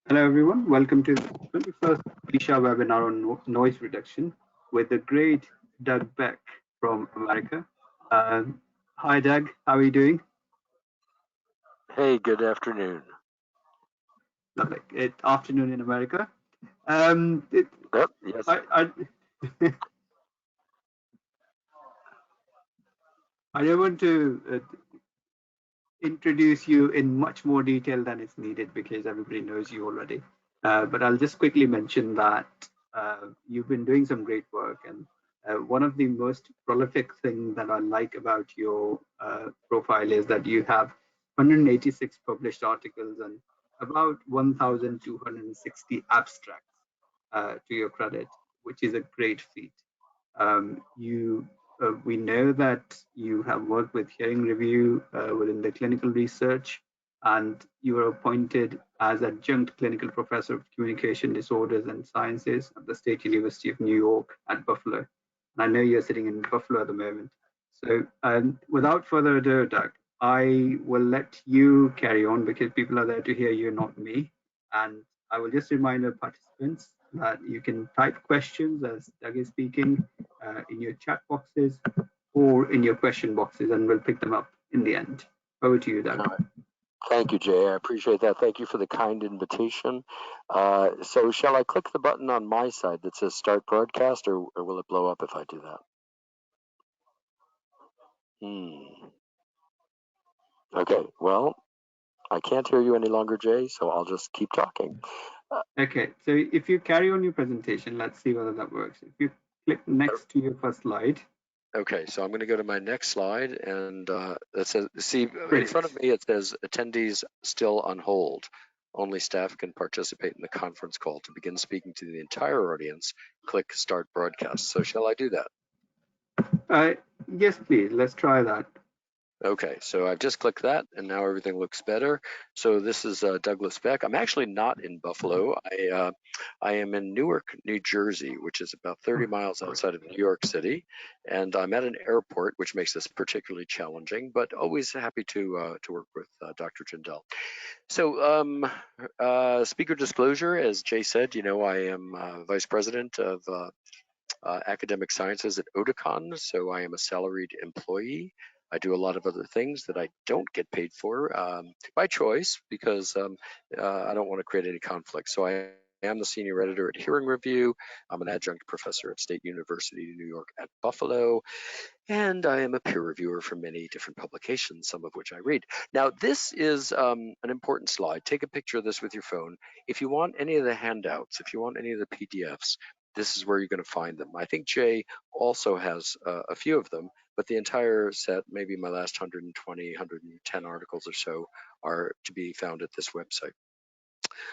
Hello everyone, welcome to the 21st BSHAA webinar on noise reduction with the great Doug Beck from America. Hi Doug, how are you doing? Hey, good afternoon. Lovely. It's afternoon in America. Yes. I don't want to introduce you in much more detail than is needed because everybody knows you already. But I'll just quickly mention that you've been doing some great work, and one of the most prolific things that I like about your profile is that you have 186 published articles and about 1,260 abstracts to your credit, which is a great feat. We know that you have worked with hearing review within the clinical research, and you were appointed as adjunct clinical professor of communication disorders and sciences at the State University of New York at Buffalo. And I know you're sitting in Buffalo at the moment. So without further ado, Doug, I will let you carry on because people are there to hear you, not me. And I will just remind the participants that you can type questions as Doug is speaking in your chat boxes or in your question boxes, and we'll pick them up in the end. Over to you, Doug. Thank you, Jay. I appreciate that. Thank you for the kind invitation. So shall I click the button on my side that says start broadcast, or will it blow up if I do that? Okay, well, I can't hear you any longer, Jay, so I'll just keep talking. Okay, so if you carry on your presentation, let's see whether that works. If you click next to your first slide. Okay, so I'm going to go to my next slide, and it says, see, in front of me it says attendees still on hold. Only staff can participate in the conference call. To begin speaking to the entire audience, click start broadcast. So shall I do that? Yes, please. Let's try that. Okay, so I've just clicked that, and now everything looks better. So this is Douglas Beck. I'm actually not in Buffalo. I am in Newark, New Jersey, which is about 30 miles outside of New York City, and I'm at an airport, which makes this particularly challenging, but always happy to work with Dr. Jindal. So speaker disclosure, as Jay said, you know, I am Vice President of Academic Sciences at Oticon, so I am a salaried employee. I do a lot of other things that I don't get paid for by choice because I don't want to create any conflict. So I am the senior editor at Hearing Review. I'm an adjunct professor at State University of New York at Buffalo, and I am a peer reviewer for many different publications, some of which I read. Now, this is an important slide. Take a picture of this with your phone. If you want any of the handouts, if you want any of the PDFs, this is where you're going to find them. I think Jay also has a few of them, but the entire set, maybe my last 120, 110 articles or so, are to be found at this website.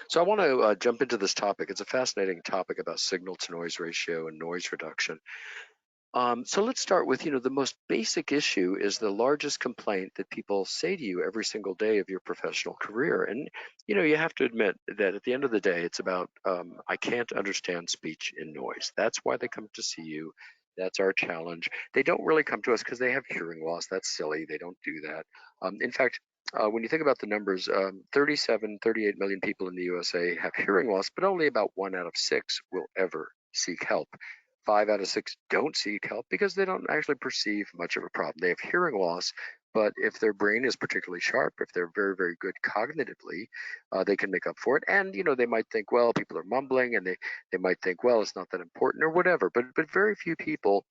So I want to jump into this topic. It's a fascinating topic about signal to noise ratio and noise reduction. So let's start with, the most basic issue is the largest complaint that people say to you every single day of your professional career. And, you have to admit that at the end of the day, it's about, I can't understand speech in noise. That's why they come to see you. That's our challenge. They don't really come to us because they have hearing loss. That's silly. They don't do that. In fact, when you think about the numbers, 38 million people in the USA have hearing loss, but only about 1 out of 6 will ever seek help. 5 out of 6 don't seek help because they don't actually perceive much of a problem. They have hearing loss, but if their brain is particularly sharp, if they're very, very good cognitively, they can make up for it. And, they might think, well, people are mumbling, and they might think, well, it's not that important or whatever. But very few people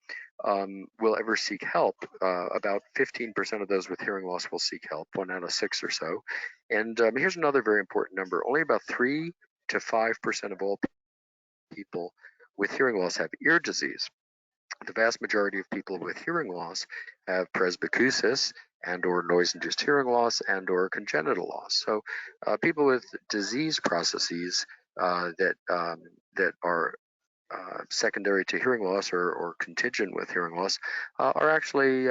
will ever seek help. About 15% of those with hearing loss will seek help, 1 out of 6 or so. And here's another very important number. Only about 3 to 5% of all people with hearing loss have ear disease. The vast majority of people with hearing loss have presbycusis and or noise-induced hearing loss and or congenital loss. So people with disease processes that are secondary to hearing loss or contingent with hearing loss are actually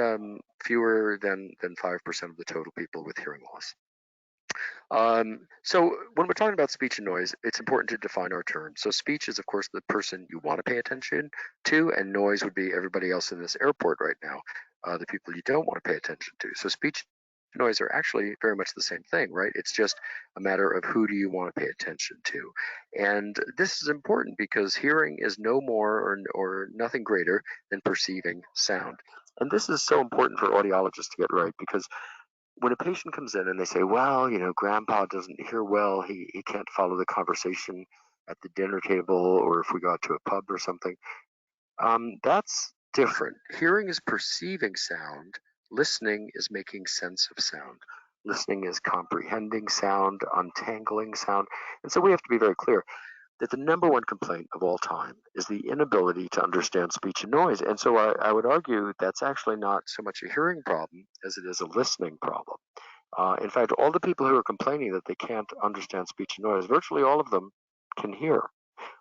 fewer than 5% of the total people with hearing loss. So when we're talking about speech and noise, it's important to define our terms. So speech is, of course, the person you want to pay attention to, and noise would be everybody else in this airport right now, the people you don't want to pay attention to. So speech noise are actually very much the same thing, right? It's just a matter of who do you want to pay attention to. And this is important because hearing is no more or nothing greater than perceiving sound. And this is so important for audiologists to get right, because when a patient comes in and they say, well, grandpa doesn't hear well, he can't follow the conversation at the dinner table, or if we go out to a pub or something, that's different. Hearing is perceiving sound, listening is making sense of sound. Listening is comprehending sound, untangling sound. And so we have to be very clear that the number one complaint of all time is the inability to understand speech and noise. And so I would argue that's actually not so much a hearing problem as it is a listening problem. In fact, all the people who are complaining that they can't understand speech and noise, virtually all of them can hear.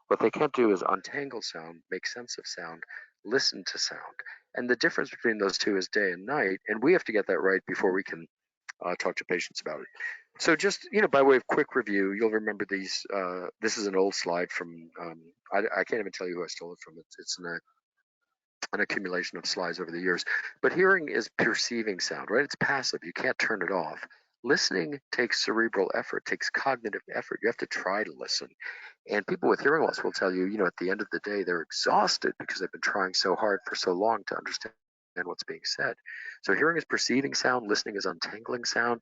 What they can't do is untangle sound, make sense of sound, listen to sound. And the difference between those two is day and night. And we have to get that right before we can talk to patients about it. So just, by way of quick review, you'll remember these. This is an old slide from, I can't even tell you who I stole it from. It's an accumulation of slides over the years. But hearing is perceiving sound, right? It's passive. You can't turn it off. Listening takes cerebral effort, takes cognitive effort. You have to try to listen. And people with hearing loss will tell you, at the end of the day, they're exhausted because they've been trying so hard for so long to understand what's being said. So hearing is perceiving sound, listening is untangling sound.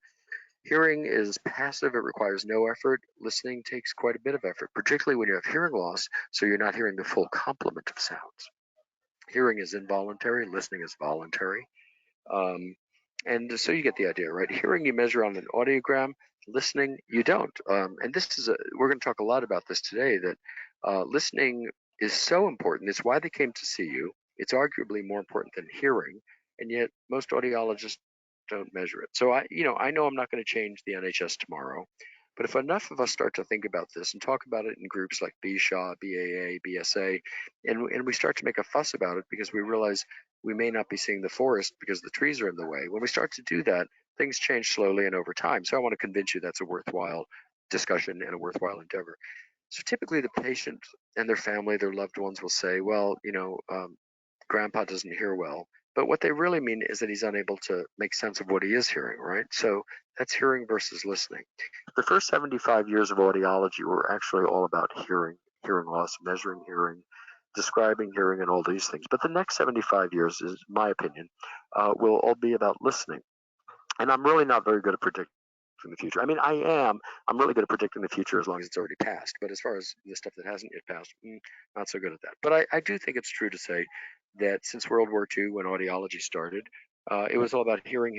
Hearing is passive, it requires no effort. Listening takes quite a bit of effort, particularly when you have hearing loss, so you're not hearing the full complement of sounds. Hearing is involuntary, listening is voluntary. And so you get the idea, right? Hearing you measure on an audiogram, listening you don't. And this is we're going to talk a lot about this today, that listening is so important. It's why they came to see you. It's arguably more important than hearing, and yet most audiologists don't measure it. So I know I'm not going to change the NHS tomorrow, but if enough of us start to think about this and talk about it in groups like BSHAA, BAA, BSA, and we start to make a fuss about it because we realize we may not be seeing the forest because the trees are in the way. When we start to do that, things change slowly and over time. So I want to convince you that's a worthwhile discussion and a worthwhile endeavor. So typically the patient and their family, their loved ones will say, well, grandpa doesn't hear well. But what they really mean is that he's unable to make sense of what he is hearing, right? So that's hearing versus listening. The first 75 years of audiology were actually all about hearing loss, measuring hearing, describing hearing, and all these things. But the next 75 years, is my opinion, will all be about listening. And I'm really not very good at predicting the future. I mean, I'm really good at predicting the future as long as it's already passed. But as far as the stuff that hasn't yet passed, not so good at that. But I do think it's true to say that since World War II, when audiology started, it was all about hearing,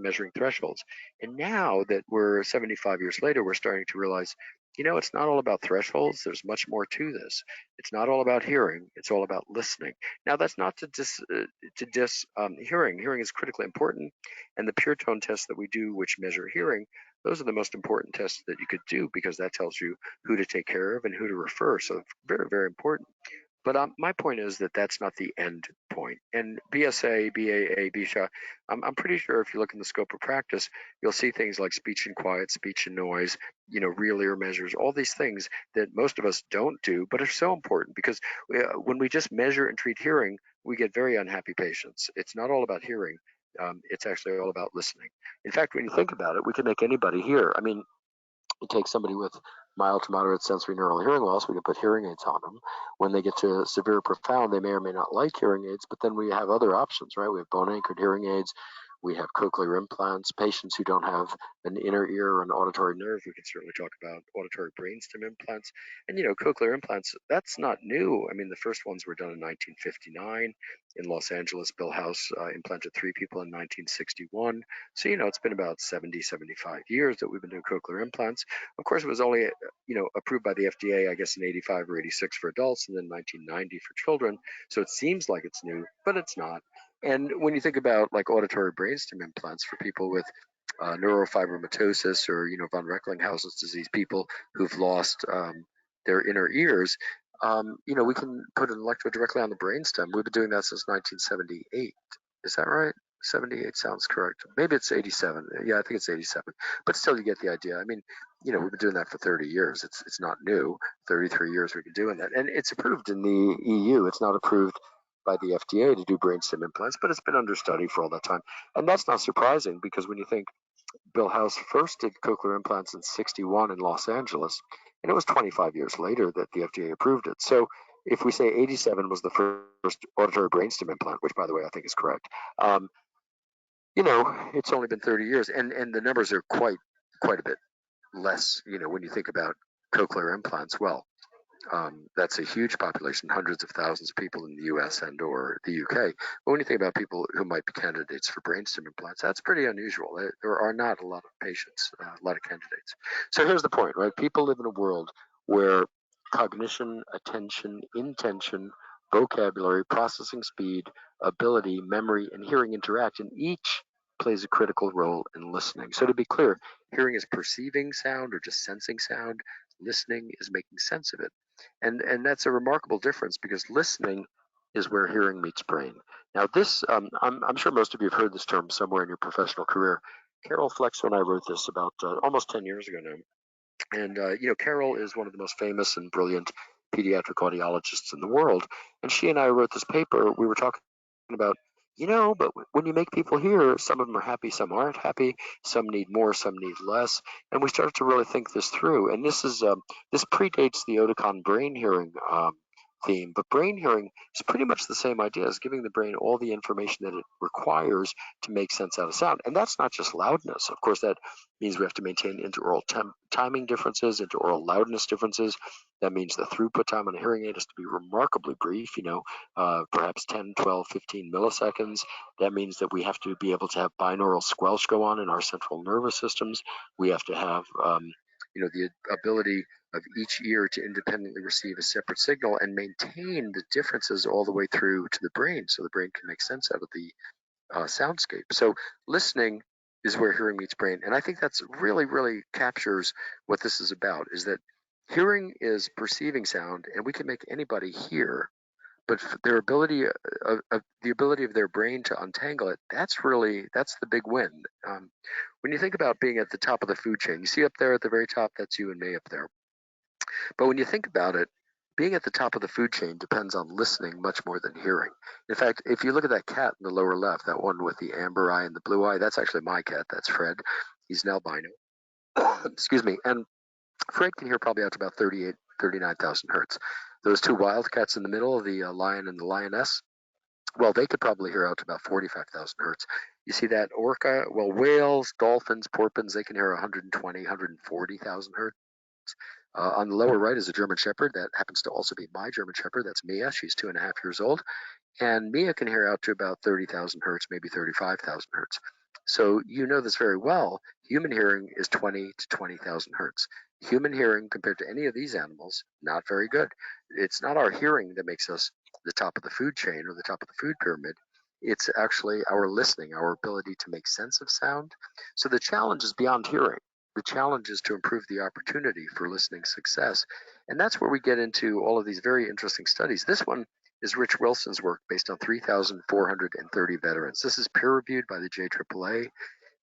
measuring thresholds. And now that we're 75 years later, we're starting to realize, it's not all about thresholds. There's much more to this. It's not all about hearing. It's all about listening. Now, that's not to diss hearing. Hearing is critically important. And the pure tone tests that we do, which measure hearing, those are the most important tests that you could do, because that tells you who to take care of and who to refer. So very, very important. But my point is that that's not the end point. And BSA, BAA, BSHAA, I'm pretty sure if you look in the scope of practice, you'll see things like speech and quiet, speech and noise, real ear measures, all these things that most of us don't do, but are so important, because when we just measure and treat hearing, we get very unhappy patients. It's not all about hearing. It's actually all about listening. In fact, when you think about it, we can make anybody hear. I mean, you take somebody with mild to moderate sensory neural hearing loss, we can put hearing aids on them. When they get to severe profound, they may or may not like hearing aids, but then we have other options, right? We have bone anchored hearing aids. We have cochlear implants. Patients who don't have an inner ear or an auditory nerve, we can certainly talk about auditory brainstem implants. And, cochlear implants, that's not new. I mean, the first ones were done in 1959 in Los Angeles. Bill House implanted 3 people in 1961. So, it's been about 70, 75 years that we've been doing cochlear implants. Of course, it was only, approved by the FDA, I guess, in 85 or 86 for adults, and then 1990 for children. So it seems like it's new, but it's not. And when you think about like auditory brainstem implants for people with neurofibromatosis or, von Recklinghausen's disease, people who've lost their inner ears, we can put an electrode directly on the brainstem. We've been doing that since 1978. Is that right? 78 sounds correct. Maybe it's 87. Yeah, I think it's 87. But still, you get the idea. I mean, we've been doing that for 30 years. It's not new. 33 years we've been doing that. And it's approved in the EU. It's not approved by the FDA to do brainstem implants, but it's been under study for all that time. And that's not surprising, because when you think Bill House first did cochlear implants in '61 in Los Angeles, and it was 25 years later that the FDA approved it. So if we say '87 was the first auditory brainstem implant, which by the way I think is correct, um, it's only been 30 years, and the numbers are quite a bit less. When you think about cochlear implants, well, that's a huge population, hundreds of thousands of people in the U.S. and or the U.K. But when you think about people who might be candidates for brainstem implants, that's pretty unusual. There are not a lot of patients, a lot of candidates. So here's the point, right? People live in a world where cognition, attention, intention, vocabulary, processing speed, ability, memory, and hearing interact, and each plays a critical role in listening. So to be clear, hearing is perceiving sound or just sensing sound. Listening is making sense of it. And that's a remarkable difference because listening is where hearing meets brain. Now, this I'm sure most of you have heard this term somewhere in your professional career. Carol Flexo and I wrote this about almost 10 years ago now. And Carol is one of the most famous and brilliant pediatric audiologists in the world. And she and I wrote this paper. We were talking about, but when you make people hear, some of them are happy, some aren't happy, some need more, some need less. And we started to really think this through. And this predates the Oticon brain hearing theme, but brain hearing is pretty much the same idea as giving the brain all the information that it requires to make sense out of sound. And that's not just loudness. Of course, that means we have to maintain interaural timing differences, interaural loudness differences. That means the throughput time on a hearing aid has to be remarkably brief, perhaps 10, 12, 15 milliseconds. That means that we have to be able to have binaural squelch go on in our central nervous systems. We have to have, the ability of each ear to independently receive a separate signal and maintain the differences all the way through to the brain so the brain can make sense out of the soundscape. So listening is where hearing meets brain. And I think that's really, really captures what this is about, is that hearing is perceiving sound and we can make anybody hear, but their ability the ability of their brain to untangle it, that's the big win. When you think about being at the top of the food chain, you see up there at the very top, that's you and me up there. But when you think about it, being at the top of the food chain depends on listening much more than hearing. In fact, if you look at that cat in the lower left, that one with the amber eye and the blue eye, that's actually my cat. That's Fred. He's an albino. Excuse me. And Fred can hear probably out to about 39,000 hertz. Those two wildcats in the middle, the lion and the lioness, well, they could probably hear out to about 45,000 hertz. You see that orca? Well, whales, dolphins, porpoises, they can hear 120, 140,000 hertz. On the lower right is a German Shepherd. That happens to also be my German Shepherd. That's Mia. She's 2.5 years old. And Mia can hear out to about 30,000 hertz, maybe 35,000 hertz. So you know this very well. Human hearing is 20 to 20,000 hertz. Human hearing compared to any of these animals, not very good. It's not our hearing that makes us the top of the food chain or the top of the food pyramid. It's actually our listening, our ability to make sense of sound. So the challenge is beyond hearing. The challenge is to improve the opportunity for listening success. And that's where we get into all of these very interesting studies. This one is Rich Wilson's work based on 3,430 veterans. This is peer reviewed by the JAAA.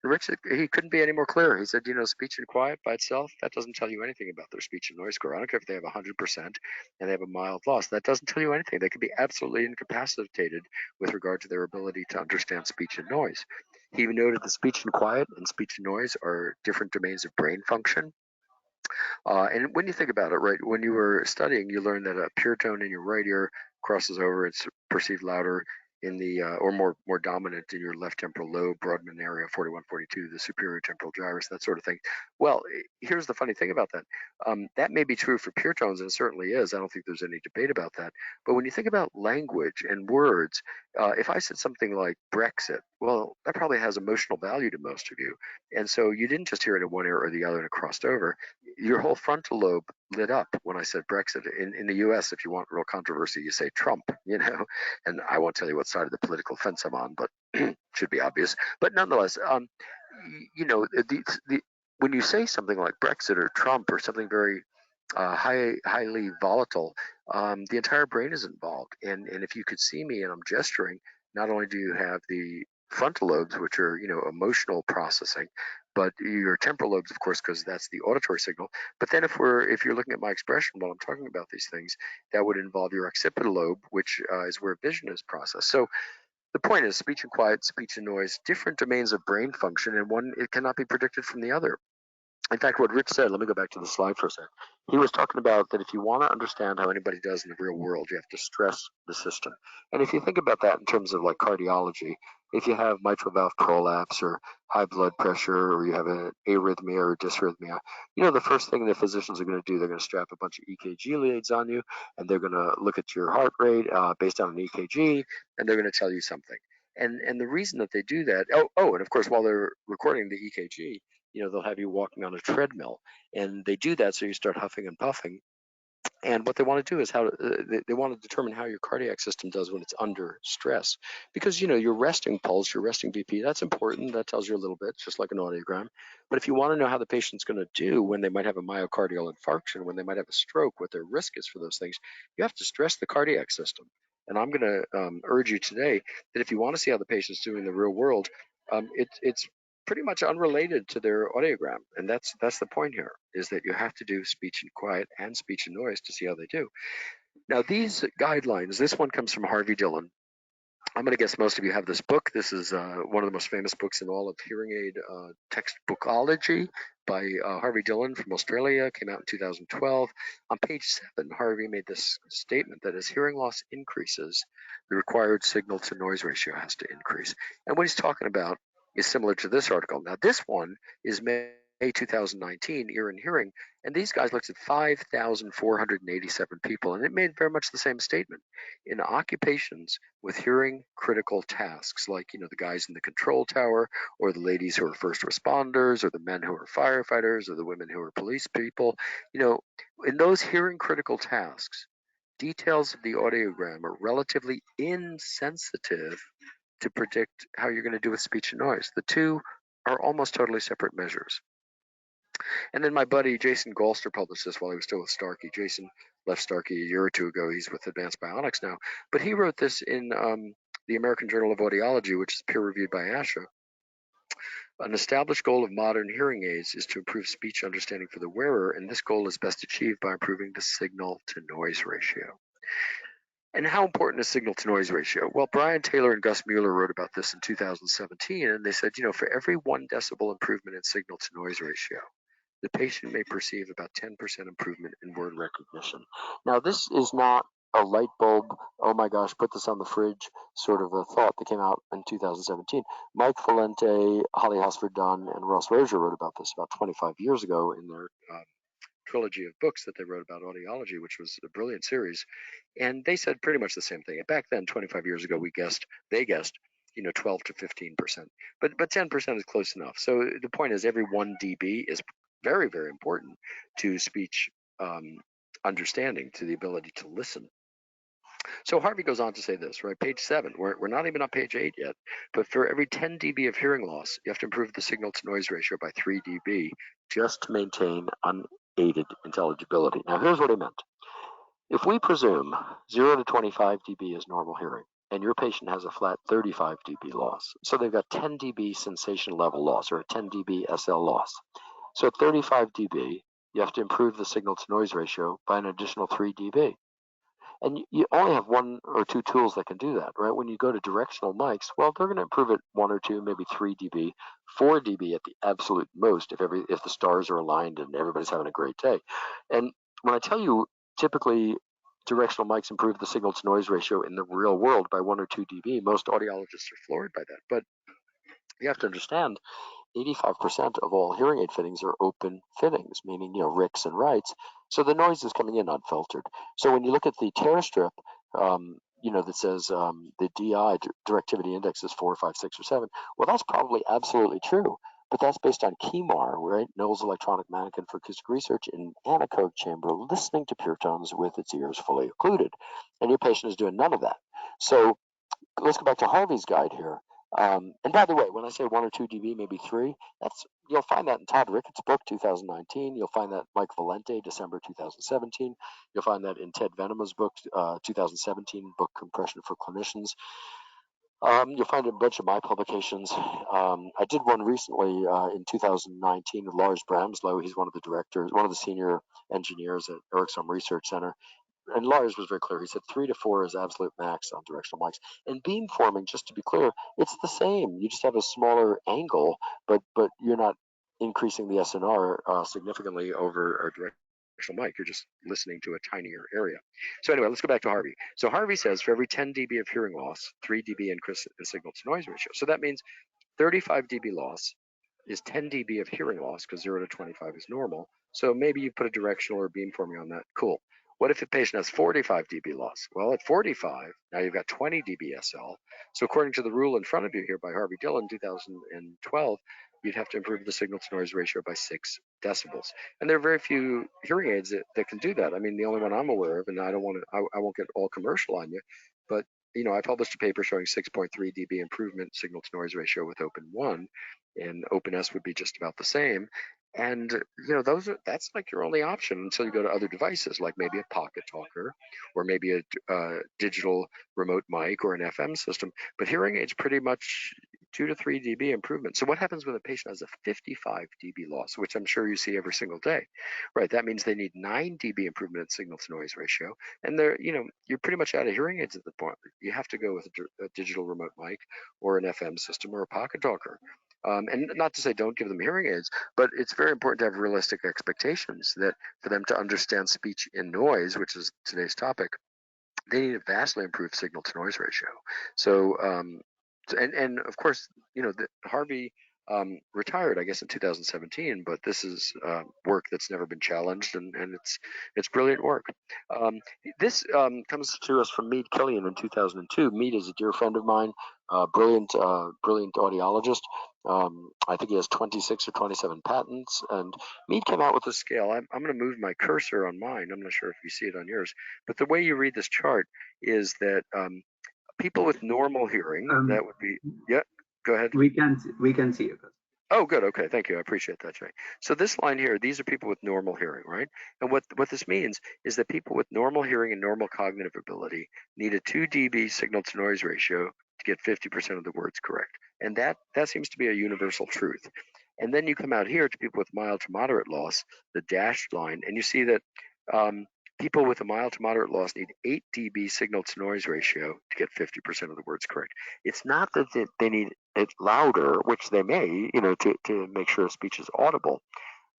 And Rich, he couldn't be any more clear. He said, speech and quiet by itself, that doesn't tell you anything about their speech and noise score. I don't care if they have 100% and they have a mild loss. That doesn't tell you anything. They could be absolutely incapacitated with regard to their ability to understand speech and noise. He even noted that speech and quiet and speech and noise are different domains of brain function. And when you think about it, right, when you were studying, you learned that a pure tone in your right ear crosses over, it's perceived louder in the, or more dominant in your left temporal lobe, Brodmann area 4142, the superior temporal gyrus, that sort of thing. Well, here's the funny thing about that. That may be true for pure tones, and it certainly is. I don't think there's any debate about that. But when you think about language and words, if I said something like Brexit, well, that probably has emotional value to most of you. And so you didn't just hear it in one ear or the other and it crossed over. Your whole frontal lobe lit up when I said Brexit. In the US, if you want real controversy, you say Trump, and I won't tell you what side of the political fence I'm on, but should be obvious. But nonetheless, when you say something like Brexit or Trump or something very highly volatile, the entire brain is involved. And if you could see me and I'm gesturing, not only do you have the frontal lobes, which are emotional processing, but your temporal lobes, of course, because that's the auditory signal. But then if you're looking at my expression while I'm talking about these things, that would involve your occipital lobe, which is where vision is processed. So the point is speech and quiet, speech and noise, different domains of brain function, and one it cannot be predicted from the other. In fact, what Rich said, let me go back to the slide for a second. He was talking about that if you want to understand how anybody does in the real world, you have to stress the system. And if you think about that in terms of like cardiology, if you have mitral valve prolapse or high blood pressure, or you have an arrhythmia or dysrhythmia, the first thing the physicians are going to do, they're going to strap a bunch of EKG leads on you, and they're going to look at your heart rate based on an EKG, and they're going to tell you something. And the reason that they do that, and of course, while they're recording the EKG, they'll have you walking on a treadmill, and they do that so you start huffing and puffing. And what they want to do is they want to determine how your cardiac system does when it's under stress, because your resting pulse, your resting BP, that's important. That tells you a little bit, just like an audiogram. But if you want to know how the patient's going to do when they might have a myocardial infarction, when they might have a stroke, what their risk is for those things, you have to stress the cardiac system. And I'm going to urge you today that if you want to see how the patient's doing in the real world, it's pretty much unrelated to their audiogram. And that's the point here, is that you have to do speech and quiet and speech and noise to see how they do. Now, these guidelines, this one comes from Harvey Dillon. I'm going to guess most of you have this book. This is one of the most famous books in all of hearing aid textbookology by Harvey Dillon from Australia. Came out in 2012. On page 7, Harvey made this statement that as hearing loss increases, the required signal to noise ratio has to increase. And what he's talking about is similar to this article. Now, this one is May 2019, Ear and Hearing, and these guys looked at 5,487 people, and it made very much the same statement. In occupations with hearing critical tasks, like the guys in the control tower, or the ladies who are first responders, or the men who are firefighters, or the women who are police people, in those hearing critical tasks, details of the audiogram are relatively insensitive to predict how you're going to do with speech and noise. The two are almost totally separate measures. And then my buddy Jason Golster published this while he was still with Starkey. Jason left Starkey a year or two ago. He's with Advanced Bionics now. But he wrote this in the American Journal of Audiology, which is peer-reviewed by BSHAA. An established goal of modern hearing aids is to improve speech understanding for the wearer, and this goal is best achieved by improving the signal-to-noise ratio. And how important is signal-to-noise ratio? Well, Brian Taylor and Gus Mueller wrote about this in 2017, and they said, for every 1 decibel improvement in signal-to-noise ratio, the patient may perceive about 10% improvement in word recognition. Now, this is not a light bulb, oh my gosh, put this on the fridge sort of a thought that came out in 2017. Mike Valente, Holly Hosford-Dunn, and Ross Rozier wrote about this about 25 years ago in their trilogy of books that they wrote about audiology, which was a brilliant series. And they said pretty much the same thing. Back then, 25 years ago, they guessed 12 to 15%, but 10% is close enough. So the point is, every 1 dB is very, very important to speech understanding, to the ability to listen. So Harvey goes on to say this, right? Page 7, we're not even on page 8 yet, but for every 10 dB of hearing loss, you have to improve the signal to noise ratio by 3 dB just to maintain unaided intelligibility. Now, here's what he meant. If we presume 0 to 25 dB is normal hearing, and your patient has a flat 35 dB loss, so they've got 10 dB sensation level loss, or a 10 dB SL loss. So at 35 dB, you have to improve the signal to noise ratio by an additional 3 dB. And you only have 1 or 2 tools that can do that, right? When you go to directional mics, well, they're going to improve it 1 or 2, maybe 3 dB, 4 dB at the absolute most if the stars are aligned and everybody's having a great day. And when I tell you, typically directional mics improve the signal to noise ratio in the real world by 1 or 2 dB, most audiologists are floored by that. But you have to understand, 85% of all hearing aid fittings are open fittings, meaning, ricks and rights. So the noise is coming in unfiltered. So when you look at the tear strip, that says the DI, directivity index, is 4, 5, 6, or 7, well, that's probably absolutely true. But that's based on KEMAR, right? Knowles Electronic Mannequin for Acoustic Research, in anechoic chamber, listening to pure tones with its ears fully occluded. And your patient is doing none of that. So let's go back to Harvey's guide here. And by the way, when I say 1 or 2 dB, maybe 3, you'll find that in Todd Ricketts' book, 2019. You'll find that in Mike Valente, December 2017. You'll find that in Ted Venema's book, 2017, book Compression for Clinicians. You'll find a bunch of my publications. I did one recently in 2019 with Lars Bramslow. He's one of the directors, one of the senior engineers at Ericsson Research Center. and Lars was very clear. He said 3 to 4 is absolute max on directional mics. And beamforming, just to be clear, it's the same. You just have a smaller angle, but you're not increasing the SNR significantly over a directional mic. You're just listening to a tinier area. So anyway, let's go back to Harvey. So Harvey says for every 10 dB of hearing loss, 3 dB increase in signal to noise ratio. So that means 35 dB loss is 10 dB of hearing loss, because 0 to 25 is normal. So maybe you put a directional or beamforming on that. Cool. What if a patient has 45 dB loss? Well, at 45, now you've got 20 dB SL. So according to the rule in front of you here by Harvey Dillon, 2012, you'd have to improve the signal to noise ratio by 6 decibels. And there are very few hearing aids that can do that. I mean, the only one I'm aware of, and I won't get all commercial on you, but I published a paper showing 6.3 dB improvement signal to noise ratio with Open 1, and Open S would be just about the same. And that's like your only option until you go to other devices, like maybe a pocket talker, or maybe a digital remote mic or an FM system. But hearing aids pretty much 2 to 3 dB improvement. So what happens when a patient has a 55 dB loss, which I'm sure you see every single day, right? That means they need 9 dB improvement in signal to noise ratio, and you're pretty much out of hearing aids at the point. You have to go with a digital remote mic or an FM system or a pocket talker. And not to say don't give them hearing aids, but it's very important to have realistic expectations that for them to understand speech in noise, which is today's topic, they need a vastly improved signal to noise ratio. So, and of course, Harvey retired, I guess, in 2017, but this is work that's never been challenged, and it's brilliant work. This comes to us from Mead Killian in 2002. Mead is a dear friend of mine, brilliant audiologist. I think he has 26 or 27 patents, and Mead came out with a scale. I'm going to move my cursor on mine. I'm not sure if you see it on yours, but the way you read this chart is that people with normal hearing, that would be, yeah, go ahead. We can see it. Oh, good. Okay, thank you. I appreciate that, Jay. So this line here, these are people with normal hearing, right? And what this means is that people with normal hearing and normal cognitive ability need a 2 dB signal to noise ratio to get 50% of the words correct. And that seems to be a universal truth. And then you come out here to people with mild to moderate loss, the dashed line, and you see that people with a mild to moderate loss need 8 dB signal to noise ratio to get 50% of the words correct. It's not that they need it louder, which they may, to make sure speech is audible,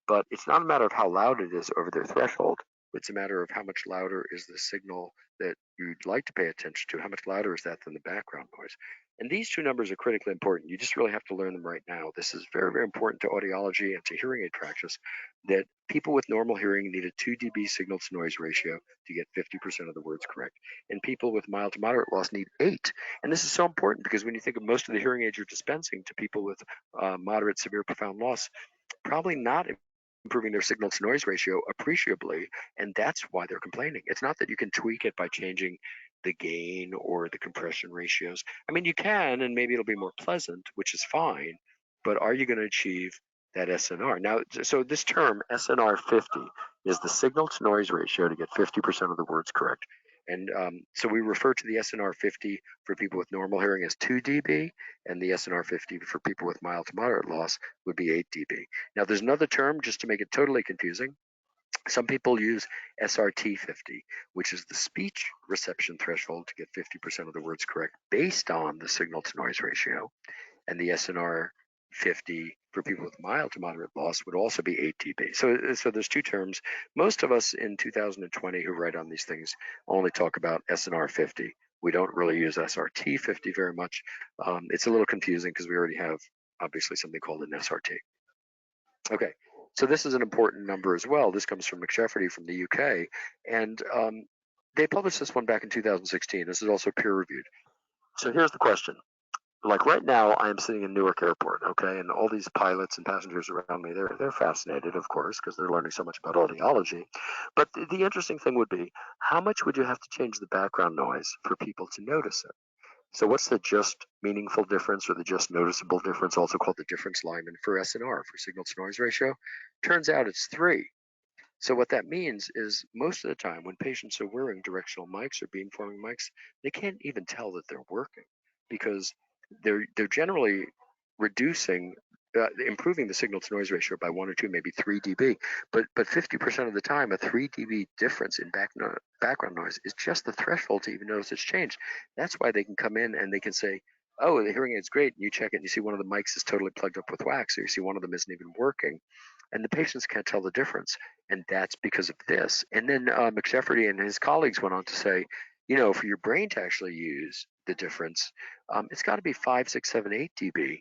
but it's not a matter of how loud it is over their threshold. It's a matter of how much louder is the signal that you'd like to pay attention to. How much louder is that than the background noise? And these two numbers are critically important. You just really have to learn them right now. This is very, very important to audiology and to hearing aid practice, that people with normal hearing need a 2 dB signal to noise ratio to get 50% of the words correct. And people with mild to moderate loss need 8. And this is so important because when you think of most of the hearing aids you're dispensing to people with moderate, severe, profound loss, probably not improving their signal to noise ratio appreciably, and that's why they're complaining. It's not that you can tweak it by changing the gain or the compression ratios. I mean, you can, and maybe it'll be more pleasant, which is fine, but are you going to achieve that SNR? Now, so this term SNR 50 is the signal to noise ratio to get 50% of the words correct. And so we refer to the SNR 50 for people with normal hearing as 2 dB, and the SNR 50 for people with mild to moderate loss would be 8 dB. Now, there's another term, just to make it totally confusing. Some people use SRT 50, which is the speech reception threshold to get 50% of the words correct based on the signal to noise ratio. And the SNR 50 for people with mild to moderate loss would also be 8 dB. So there's two terms. Most of us in 2020 who write on these things only talk about SNR 50. We don't really use SRT 50 very much. It's a little confusing because we already have obviously something called an SRT. Okay, so this is an important number as well. This comes from McShefferty from the UK, and they published this one back in 2016. This is also peer reviewed. So here's the question. Like right now, I am sitting in Newark Airport, okay, and all these pilots and passengers around me, they're fascinated, of course, because they're learning so much about audiology. But the interesting thing would be, how much would you have to change the background noise for people to notice it? So what's the just meaningful difference, or the just noticeable difference, also called the difference Lyman for SNR, for signal to noise ratio? Turns out it's 3. So what that means is most of the time when patients are wearing directional mics or beamforming mics, they can't even tell that they're working because they're generally reducing improving the signal to noise ratio by 1 or 2, maybe 3 dB. But 50% of the time, a 3 dB difference in background noise is just the threshold to even notice it's changed. That's why they can come in and they can say, oh, the hearing aid's great. And you check it and you see one of the mics is totally plugged up with wax, or you see one of them isn't even working. And the patients can't tell the difference. And that's because of this. And then McShefferty and his colleagues went on to say, you know, for your brain to actually use the difference, it's got to be 5, 6, 7, 8 dB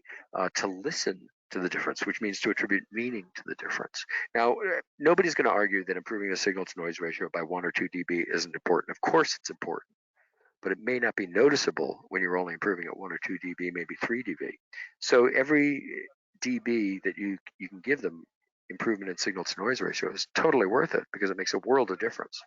to listen to the difference, which means to attribute meaning to the difference. Now, nobody's going to argue that improving the signal to noise ratio by 1 or 2 dB isn't important. Of course it's important, but it may not be noticeable when you're only improving at 1 or 2 dB, maybe 3 dB. So every dB that you can give them improvement in signal to noise ratio is totally worth it because it makes a world of difference.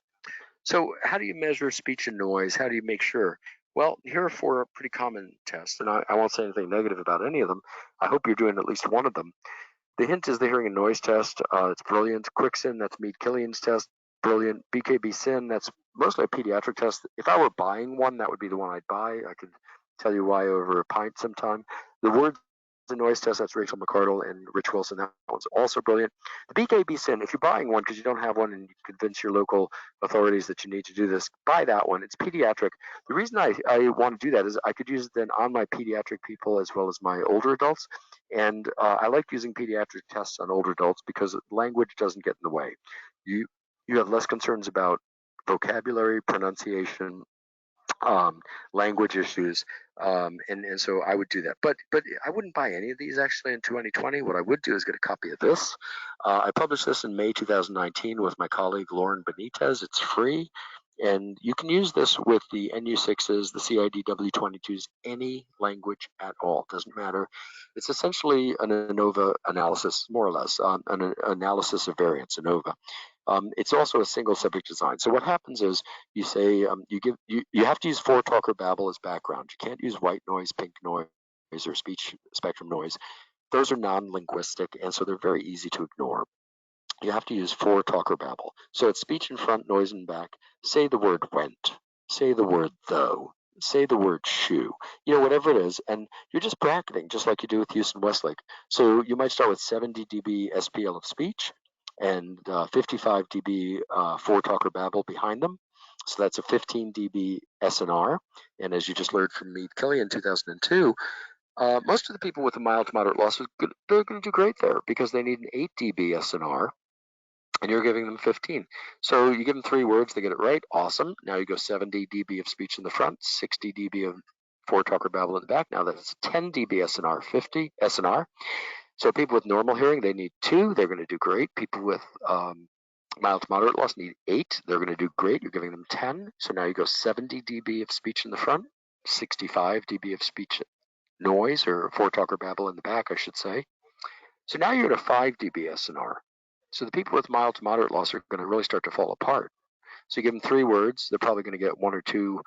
So how do you measure speech and noise? How do you make sure? Well, here are 4 pretty common tests, and I won't say anything negative about any of them. I hope you're doing at least one of them. The hint is the hearing and noise test. It's brilliant. Quicksin, that's Mead-Killian's test, brilliant. BKB-SIN, that's mostly a pediatric test. If I were buying one, that would be the one I'd buy. I could tell you why over a pint sometime. The word the noise test, that's Rachel McCardle and Rich Wilson. That one's also brilliant. The BKB-SIN, if you're buying one because you don't have one and you convince your local authorities that you need to do this, buy that one. It's pediatric. The reason I want to do that is I could use it then on my pediatric people as well as my older adults. And I like using pediatric tests on older adults because language doesn't get in the way. You have less concerns about vocabulary, pronunciation, language issues, and so I would do that. But I wouldn't buy any of these actually in 2020. What I would do is get a copy of this. I published this in May 2019 with my colleague Lauren Benitez. It's free, and you can use this with the NU6s, the CID W22s, any language at all. Doesn't matter. It's essentially an ANOVA analysis, more or less, an analysis of variance, ANOVA. It's also a single subject design. So what happens is you say you have to use 4-talk or babble as background. You can't use white noise, pink noise, or speech spectrum noise. Those are non-linguistic, and so they're very easy to ignore. You have to use 4-talk or babble. So it's speech in front, noise in back. Say the word went. Say the word though. Say the word shoe. You know, whatever it is, and you're just bracketing, just like you do with Houston Westlake. So you might start with 70 dB SPL of speech and 55 dB 4-talk or babble behind them. So that's a 15 dB SNR. And as you just learned from Mead-Killian in 2002, most of the people with a mild to moderate loss, they're going to do great there because they need an 8 dB SNR, and you're giving them 15. So you give them 3 words, they get it right, awesome. Now you go 70 dB of speech in the front, 60 dB of 4-talk or babble in the back. Now that's 10 dB SNR, 50 SNR. So people with normal hearing, they need 2. They're going to do great. People with mild to moderate loss need 8. They're going to do great. You're giving them 10. So now you go 70 dB of speech in the front, 65 dB of speech noise, or 4-talk or babble in the back, I should say. So now you're at a 5 dB SNR. So the people with mild to moderate loss are going to really start to fall apart. So you give them 3 words, they're probably going to get 1 or 2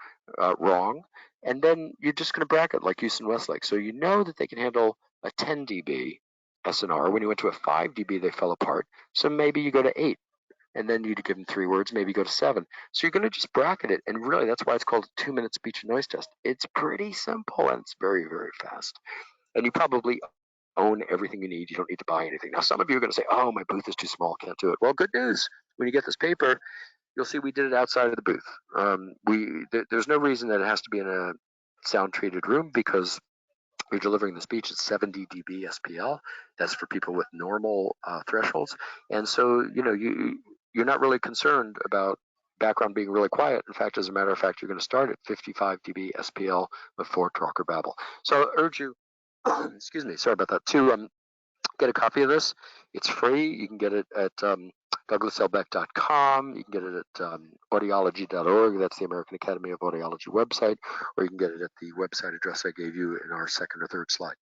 wrong. And then you're just going to bracket like Houston Westlake. So you know that they can handle a 10 dB SNR. When you went to a 5 dB, they fell apart. So maybe you go to 8. And then you give them 3 words, maybe go to 7. So you're going to just bracket it. And really, that's why it's called a 2-minute speech and noise test. It's pretty simple and it's very, very fast. And you probably own everything you need. You don't need to buy anything. Now, some of you are going to say, oh, my booth is too small, can't do it. Well, good news. When you get this paper, you'll see we did it outside of the booth. There's no reason that it has to be in a sound-treated room because we're delivering the speech at 70 dB SPL. That's for people with normal thresholds. And so, you know, you're not really concerned about background being really quiet. In fact, as a matter of fact, you're going to start at 55 dB SPL with 4-talk or babble. So I urge you, excuse me, sorry about that, to get a copy of this. It's free. You can get it at douglaslbeck.com. You can get it at audiology.org. That's the American Academy of Audiology website. Or you can get it at the website address I gave you in our second or third slide.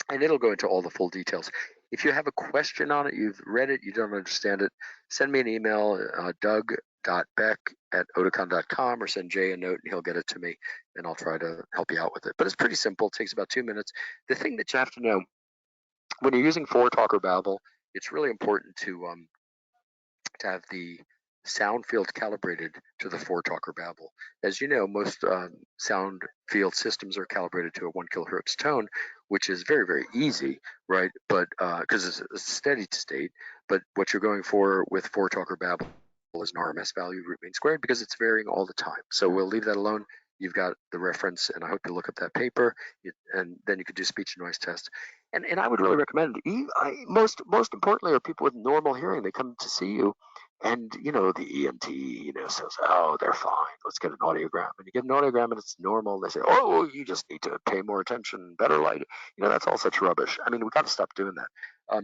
And it'll go into all the full details. If you have a question on it, you've read it, you don't understand it, send me an email, doug.beck@oticon.com, or send Jay a note and he'll get it to me and I'll try to help you out with it. But it's pretty simple. It takes about 2 minutes. The thing that you have to know, when you're using 4-talk or babble, it's really important to have the sound field calibrated to the 4-talk or babble. As you know, most sound field systems are calibrated to a 1 kilohertz tone. which is very, very easy, right? But because it's a steady state, but what you're going for with 4-talk or babble is an RMS value, root mean squared, because it's varying all the time. So we'll leave that alone. You've got the reference, and I hope you look up that paper, and then you could do speech and noise test. And I would really recommend, most importantly, are people with normal hearing. They come to see you, and the ENT says, oh, they're fine, let's get an audiogram, and you get an audiogram and it's normal. They say, oh, you just need to pay more attention, better light. That's all such rubbish. I mean, we got to stop doing that.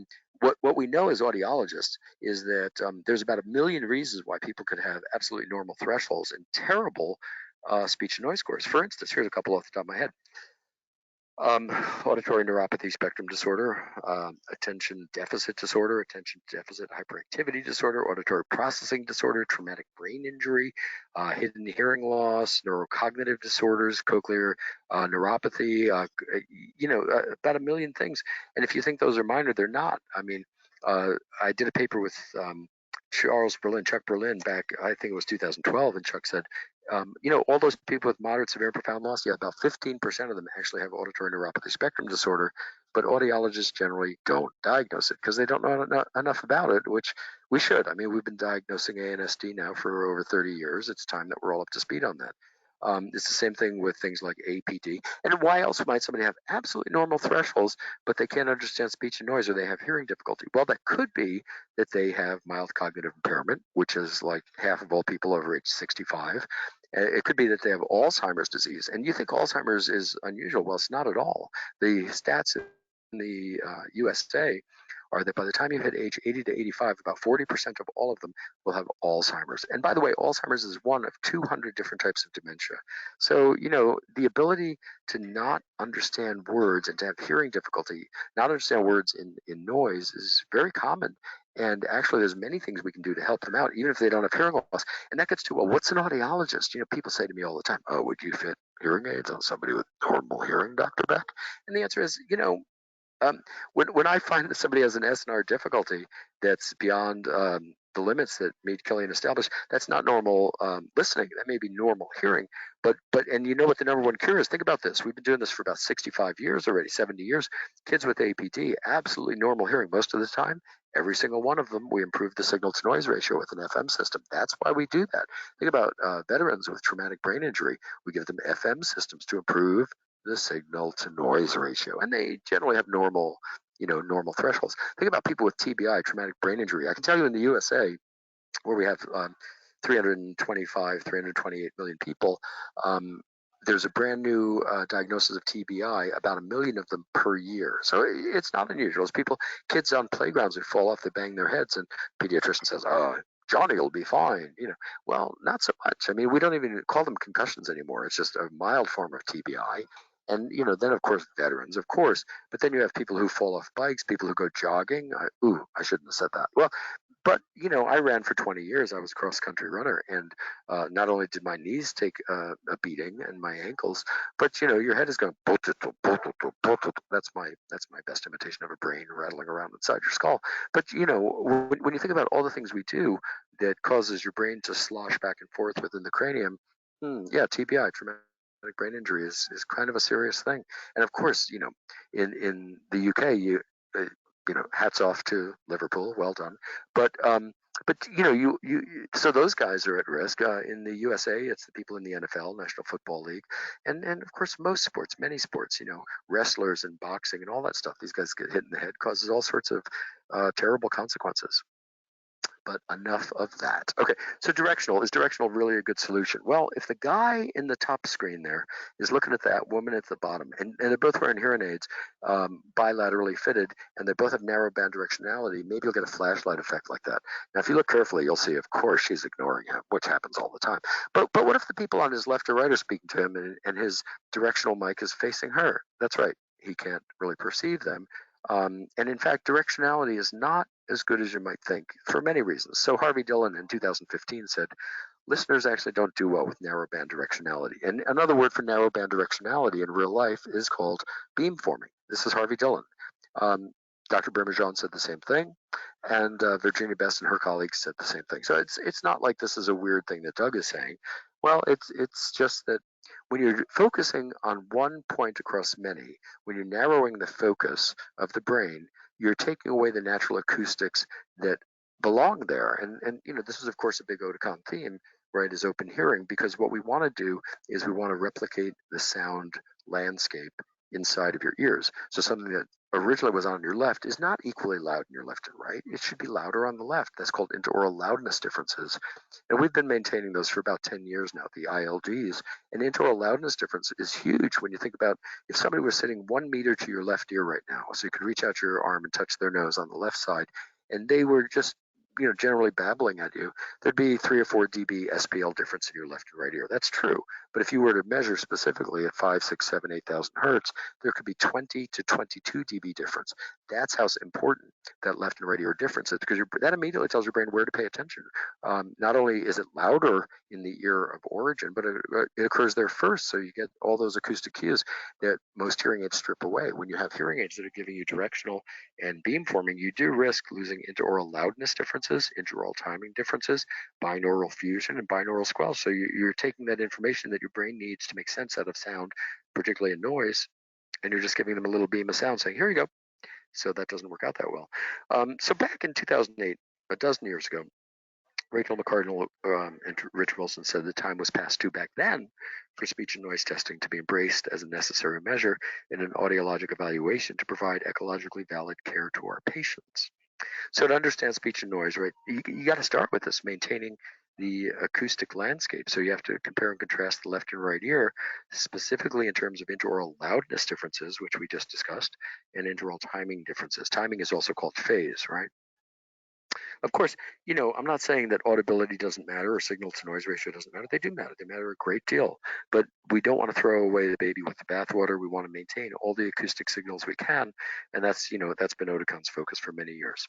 What we know as audiologists is that there's about 1 million reasons why people could have absolutely normal thresholds and terrible speech and noise scores. For instance, here's a couple off the top of my head. Auditory neuropathy spectrum disorder, attention deficit disorder, attention deficit hyperactivity disorder, auditory processing disorder, traumatic brain injury, hidden hearing loss, neurocognitive disorders, cochlear neuropathy, about 1 million things. And if you think those are minor, they're not. I mean, I did a paper with Chuck Berlin back, I think it was 2012, and Chuck said, all those people with moderate, severe, and profound loss, about 15% of them actually have auditory neuropathy spectrum disorder, but audiologists generally don't diagnose it because they don't know enough about it, which we should. I mean, we've been diagnosing ANSD now for over 30 years. It's time that we're all up to speed on that. It's the same thing with things like APD. And why else might somebody have absolutely normal thresholds, but they can't understand speech and noise, or they have hearing difficulty? Well, that could be that they have mild cognitive impairment, which is like half of all people over age 65. It could be that they have Alzheimer's disease. And you think Alzheimer's is unusual. Well, it's not at all. The stats in the USA are that by the time you hit age 80 to 85, about 40% of all of them will have Alzheimer's. And by the way, Alzheimer's is one of 200 different types of dementia. So, the ability to not understand words and to have hearing difficulty, not understand words in noise, is very common. And actually, there's many things we can do to help them out, even if they don't have hearing loss. And that gets to, well, what's an audiologist? People say to me all the time, oh, would you fit hearing aids on somebody with normal hearing, Dr. Beck? And the answer is, when I find that somebody has an SNR difficulty that's beyond the limits that Mead, Kelly established, that's not normal listening. That may be normal hearing. But and you know what the number one cure is? Think about this. We've been doing this for about 65 years already, 70 years. Kids with APD, absolutely normal hearing most of the time. Every single one of them, we improve the signal to noise ratio with an FM system. That's why we do that. Think about veterans with traumatic brain injury. We give them FM systems to improve the signal to noise ratio, and they generally have normal thresholds. Think about people with TBI, traumatic brain injury. I can tell you in the USA, where we have 328 million people, there's a brand new diagnosis of TBI, about 1 million of them per year. So it's not unusual. It's kids on playgrounds who fall off, they bang their heads, and pediatrician says, oh, Johnny will be fine. Well, not so much. I mean, we don't even call them concussions anymore. It's just a mild form of TBI. And, then, of course, veterans, of course. But then you have people who fall off bikes, people who go jogging. I shouldn't have said that. Well, but, I ran for 20 years. I was a cross-country runner. And not only did my knees take a beating and my ankles, but, your head is going, that's my best imitation of a brain rattling around inside your skull. But, when you think about all the things we do that causes your brain to slosh back and forth within the cranium, TBI, traumatic brain injury, is kind of a serious thing. And of course, in the UK, hats off to Liverpool, well done. But so those guys are at risk. In the USA, it's the people in the NFL, National Football League, and of course most sports, many sports, wrestlers and boxing and all that stuff. These guys get hit in the head, causes all sorts of terrible consequences. But enough of that. Okay, so is directional really a good solution? Well, if the guy in the top screen there is looking at that woman at the bottom, and they're both wearing hearing aids, bilaterally fitted, and they both have narrow band directionality, maybe you'll get a flashlight effect like that. Now, if you look carefully, you'll see, of course, she's ignoring him, which happens all the time. But what if the people on his left or right are speaking to him, and his directional mic is facing her? That's right. He can't really perceive them. And in fact, directionality is not as good as you might think for many reasons. So Harvey Dillon in 2015 said, listeners actually don't do well with narrowband directionality. And another word for narrowband directionality in real life is called beamforming. This is Harvey Dillon. Dr. Bermajon said the same thing, and Virginia Best and her colleagues said the same thing. So it's not like this is a weird thing that Doug is saying. Well, it's just that when you're focusing on one point across many, when you're narrowing the focus of the brain, you're taking away the natural acoustics that belong there. And this is of course a big Oticon theme, right? Is open hearing, because what we want to do is we want to replicate the sound landscape inside of your ears. So something that originally was on your left is not equally loud in your left and right. It should be louder on the left. That's called interaural loudness differences. And we've been maintaining those for about 10 years now, the ILDs. And interaural loudness difference is huge when you think about if somebody was sitting 1 meter to your left ear right now, so you could reach out your arm and touch their nose on the left side, and they were just generally babbling at you, there'd be 3 or 4 dB SPL difference in your left and right ear. That's true. But if you were to measure specifically at 5, 6, 7, 8,000 hertz, there could be 20 to 22 dB difference. That's how important that left and right ear difference is, because that immediately tells your brain where to pay attention. Not only is it louder in the ear of origin, but it occurs there first, so you get all those acoustic cues that most hearing aids strip away. When you have hearing aids that are giving you directional and beamforming, you do risk losing interaural loudness differences, interaural timing differences, binaural fusion, and binaural squelch. So you're taking that information that your brain needs to make sense out of sound, particularly in noise, and you're just giving them a little beam of sound saying, here you go. So that doesn't work out that well. So back in 2008, a dozen years ago, Rachel McCardle and Rich Wilson said the time was past due back then for speech and noise testing to be embraced as a necessary measure in an audiologic evaluation to provide ecologically valid care to our patients. So to understand speech and noise, right, you got to start with this, maintaining the acoustic landscape. So you have to compare and contrast the left and right ear, specifically in terms of interaural loudness differences, which we just discussed, and interaural timing differences. Timing is also called phase, right? Of course, I'm not saying that audibility doesn't matter or signal to noise ratio doesn't matter. They do matter. They matter a great deal. But we don't want to throw away the baby with the bathwater. We want to maintain all the acoustic signals we can. And that's been Oticon's focus for many years.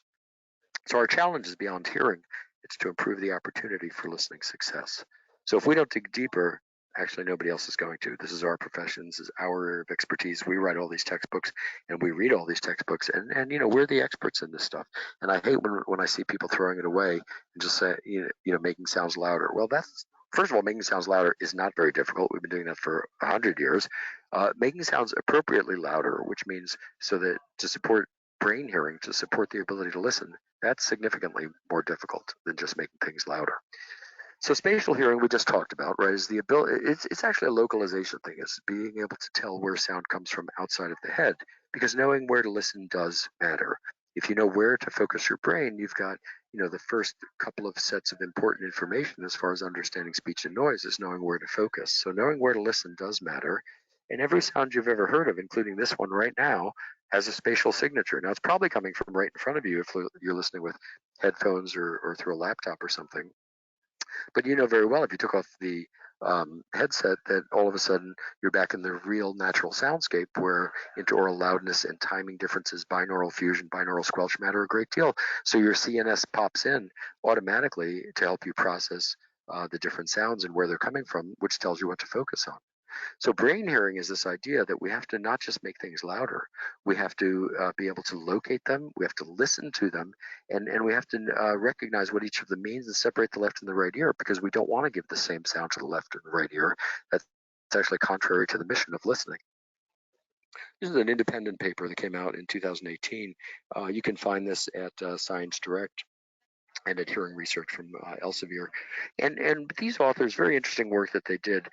So our challenge is beyond hearing. It's to improve the opportunity for listening success. So if we don't dig deeper, actually nobody else is going to. This is our profession. This is our area of expertise. We write all these textbooks and we read all these textbooks, and we're the experts in this stuff. And I hate when I see people throwing it away and just say, making sounds louder. Well, that's, first of all, making sounds louder is not very difficult. We've been doing that for 100 years. Making sounds appropriately louder, which means so that to support brain hearing, to support the ability to listen, that's significantly more difficult than just making things louder. So spatial hearing we just talked about, right, is the ability, it's actually a localization thing. It's being able to tell where sound comes from outside of the head, because knowing where to listen does matter. If you know where to focus your brain, you've got, the first couple of sets of important information as far as understanding speech and noise is knowing where to focus. So knowing where to listen does matter. And every sound you've ever heard of, including this one right now, has a spatial signature. Now it's probably coming from right in front of you if you're listening with headphones or through a laptop or something. But you know very well if you took off the headset that all of a sudden you're back in the real natural soundscape where interaural loudness and timing differences, binaural fusion, binaural squelch matter a great deal. So your CNS pops in automatically to help you process the different sounds and where they're coming from, which tells you what to focus on. So brain hearing is this idea that we have to not just make things louder, we have to be able to locate them, we have to listen to them, and we have to recognize what each of them means and separate the left and the right ear, because we don't want to give the same sound to the left and the right ear. That's actually contrary to the mission of listening. This is an independent paper that came out in 2018. You can find this at Science Direct and at Hearing Research from Elsevier. And these authors, very interesting work that they did.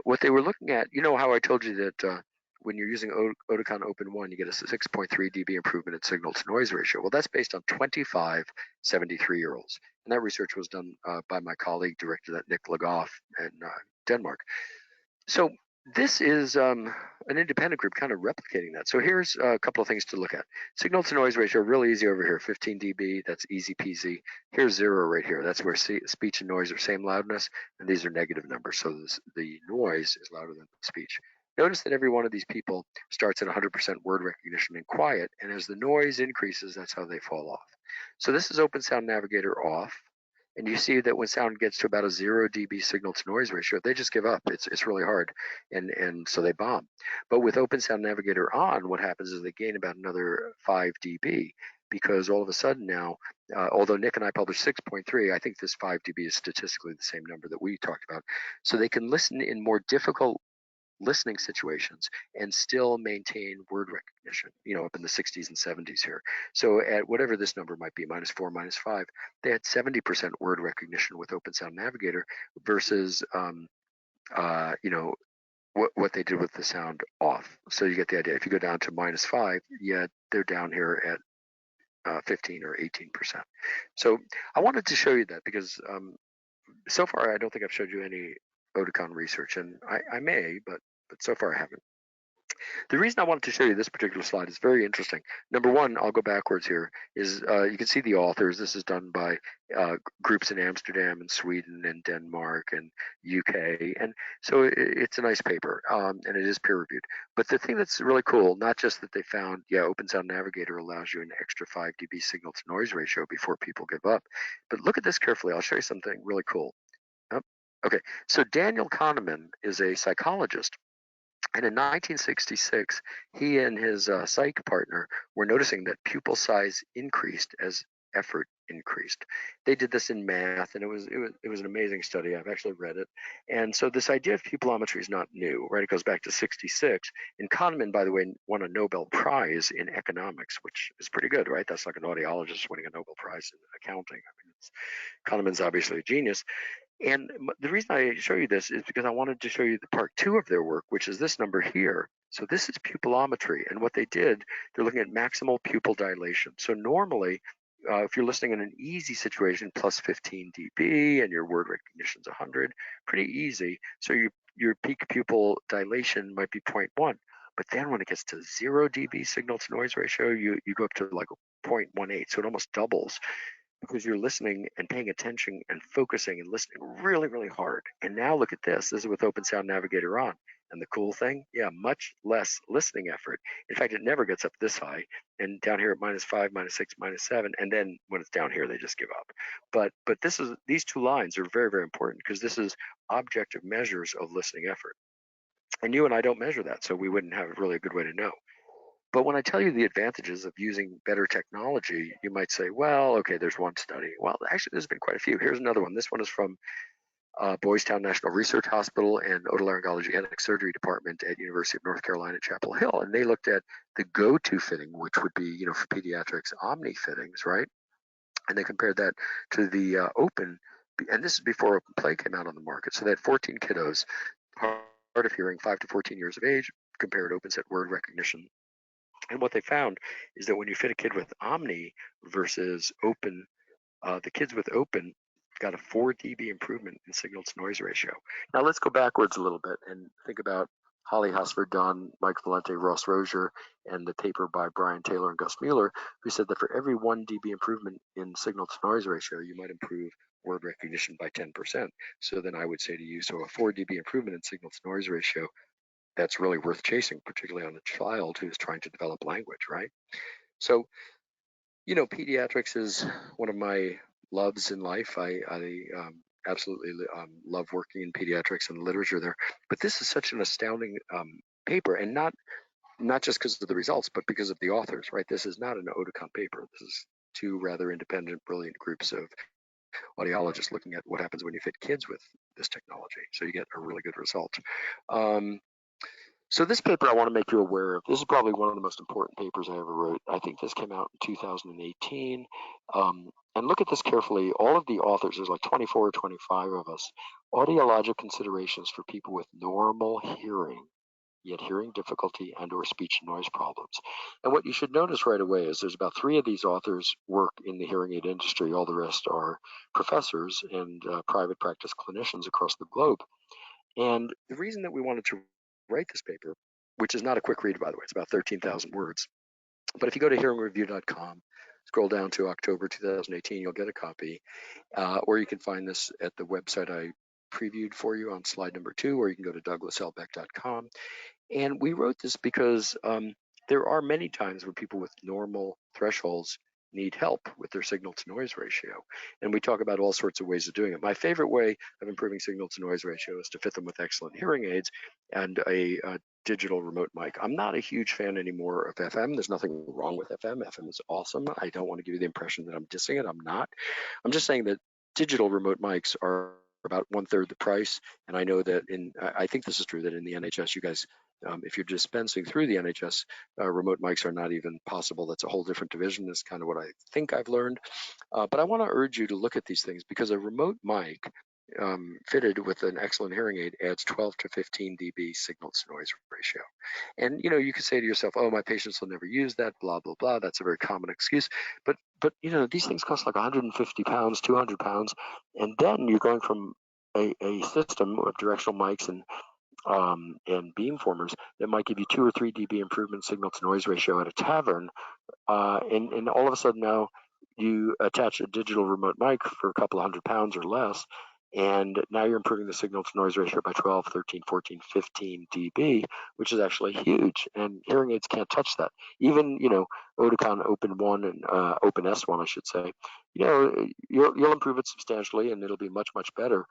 What they were looking at, how I told you that when you're using Oticon Open 1, you get a 6.3 dB improvement in signal to noise ratio. Well, that's based on 25 73-year-olds. And that research was done by my colleague, director at Nick Legoff in Denmark. So this is an independent group kind of replicating that. So here's a couple of things to look at. Signal to noise ratio, really easy over here, 15 dB, that's easy peasy. Here's 0 right here. That's where speech and noise are same loudness, and these are negative numbers. So the noise is louder than the speech. Notice that every one of these people starts at 100% word recognition and quiet, and as the noise increases, that's how they fall off. So this is Open Sound Navigator off. And you see that when sound gets to about a 0 dB signal to noise ratio, they just give up. It's really hard, and so they bomb. But with Open Sound Navigator on, what happens is they gain about another 5 dB because all of a sudden now, although Nick and I published 6.3, I think this 5 dB is statistically the same number that we talked about. So they can listen in more difficult listening situations and still maintain word recognition, up in the 60s and 70s here. So at whatever this number might be, -4, -5, they had 70% word recognition with Open Sound Navigator versus, what they did with the sound off. So you get the idea. If you go down to -5, yeah, they're down here at 15 or 18%. So I wanted to show you that because so far I don't think I've showed you any Oticon research, and I may, but so far I haven't. The reason I wanted to show you this particular slide is very interesting. Number one, I'll go backwards here, is you can see the authors. This is done by groups in Amsterdam and Sweden and Denmark and UK. And so it's a nice paper, and it is peer reviewed. But the thing that's really cool, not just that they found, Open Sound Navigator allows you an extra 5 dB signal to noise ratio before people give up. But look at this carefully. I'll show you something really cool. Oh, okay, so Daniel Kahneman is a psychologist. And in 1966, he and his psych partner were noticing that pupil size increased as effort increased. They did this in math, and it was an amazing study. I've actually read it. And so this idea of pupillometry is not new, right? It goes back to 66. And Kahneman, by the way, won a Nobel Prize in economics, which is pretty good, right? That's like an audiologist winning a Nobel Prize in accounting. I mean, Kahneman's obviously a genius. And the reason I show you this is because I wanted to show you the part 2 of their work, which is this number here. So this is pupillometry. And what they did, they're looking at maximal pupil dilation. So normally, if you're listening in an easy situation, plus 15 dB and your word recognition is 100, pretty easy. So your peak pupil dilation might be 0.1. But then when it gets to 0 dB signal to noise ratio, you go up to like 0.18. So it almost doubles, because you're listening and paying attention and focusing and listening really, really hard. And now look at this. This is with Open Sound Navigator on. And the cool thing, much less listening effort. In fact, it never gets up this high. And down here at -5, -6, -7, and then when it's down here, they just give up. But these two lines are very, very important, because this is objective measures of listening effort. And you and I don't measure that, so we wouldn't have really a good way to know. But when I tell you the advantages of using better technology, you might say, well, okay, there's one study. Well, actually, there's been quite a few. Here's another one. This one is from Boys Town National Research Hospital and Otolaryngology Headache Surgery Department at University of North Carolina, Chapel Hill. And they looked at the go-to fitting, which would be, for pediatrics, Omni fittings, right? And they compared that to the open, and this is before Open Play came out on the market. So they had 14 kiddos, hard of hearing, 5 to 14 years of age, compared open set word recognition. And what they found is that when you fit a kid with Omni versus open, the kids with open got a 4 dB improvement in signal to noise ratio. Now let's go backwards a little bit and think about Holly Hosford, Don, Mike Valente, Ross Rozier, and the paper by Brian Taylor and Gus Mueller, who said that for every 1 dB improvement in signal to noise ratio, you might improve word recognition by 10%. So then I would say to you, so a 4 dB improvement in signal to noise ratio, that's really worth chasing, particularly on a child who's trying to develop language, right? So, pediatrics is one of my loves in life. I absolutely love working in pediatrics and the literature there. But this is such an astounding paper, and not just because of the results, but because of the authors, right? This is not an Oticon paper. This is two rather independent, brilliant groups of audiologists looking at what happens when you fit kids with this technology. So you get a really good result. So this paper I want to make you aware of. This is probably one of the most important papers I ever wrote. I think this came out in 2018. And look at this carefully. All of the authors, there's like 24 or 25 of us, audiologic considerations for people with normal hearing, yet hearing difficulty and or speech noise problems. And what you should notice right away is there's about 3 of these authors work in the hearing aid industry. All the rest are professors and private practice clinicians across the globe. And the reason that we wanted to write this paper, which is not a quick read, by the way, it's about 13,000 words. But if you go to hearingreview.com, scroll down to October 2018, you'll get a copy. Or you can find this at the website I previewed for you on slide number 2, or you can go to douglaslbeck.com. And we wrote this because there are many times when people with normal thresholds need help with their signal to noise ratio. And we talk about all sorts of ways of doing it. My favorite way of improving signal to noise ratio is to fit them with excellent hearing aids and a digital remote mic. I'm not a huge fan anymore of FM. There's nothing wrong with FM. FM is awesome. I don't want to give you the impression that I'm dissing it. I'm not. I'm just saying that digital remote mics are about 1/3 the price. And I know that I think this is true, that in the NHS, you guys, if you're dispensing through the NHS, remote mics are not even possible. That's a whole different division. That's kind of what I think I've learned. But I want to urge you to look at these things, because a remote mic fitted with an excellent hearing aid adds 12 to 15 dB signal to noise ratio. And you could say to yourself, oh, my patients will never use that, blah, blah, blah. That's a very common excuse. But these things cost like 150 pounds, 200 pounds. And then you're going from a system of directional mics and beamformers that might give you 2 or 3 dB improvement signal to noise ratio at a tavern. And all of a sudden now you attach a digital remote mic for a couple of £100 or less, and now you're improving the signal to noise ratio by 12, 13, 14, 15 dB, which is actually huge. And hearing aids can't touch that. Even, Oticon Open 1 and Open S1, I should say, you'll improve it substantially and it'll be much, much better.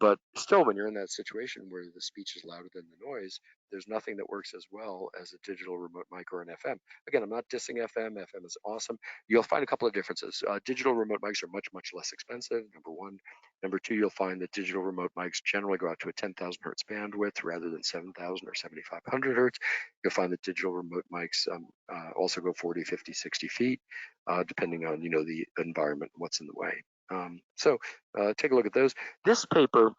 But still, when you're in that situation where the speech is louder than the noise, there's nothing that works as well as a digital remote mic or an FM. Again, I'm not dissing FM. FM is awesome. You'll find a couple of differences. Digital remote mics are much, much less expensive, number one. Number two, you'll find that digital remote mics generally go out to a 10,000 hertz bandwidth rather than 7,000 or 7,500 hertz. You'll find that digital remote mics also go 40, 50, 60 feet, depending on the environment, what's in the way. So take a look at those. This paper,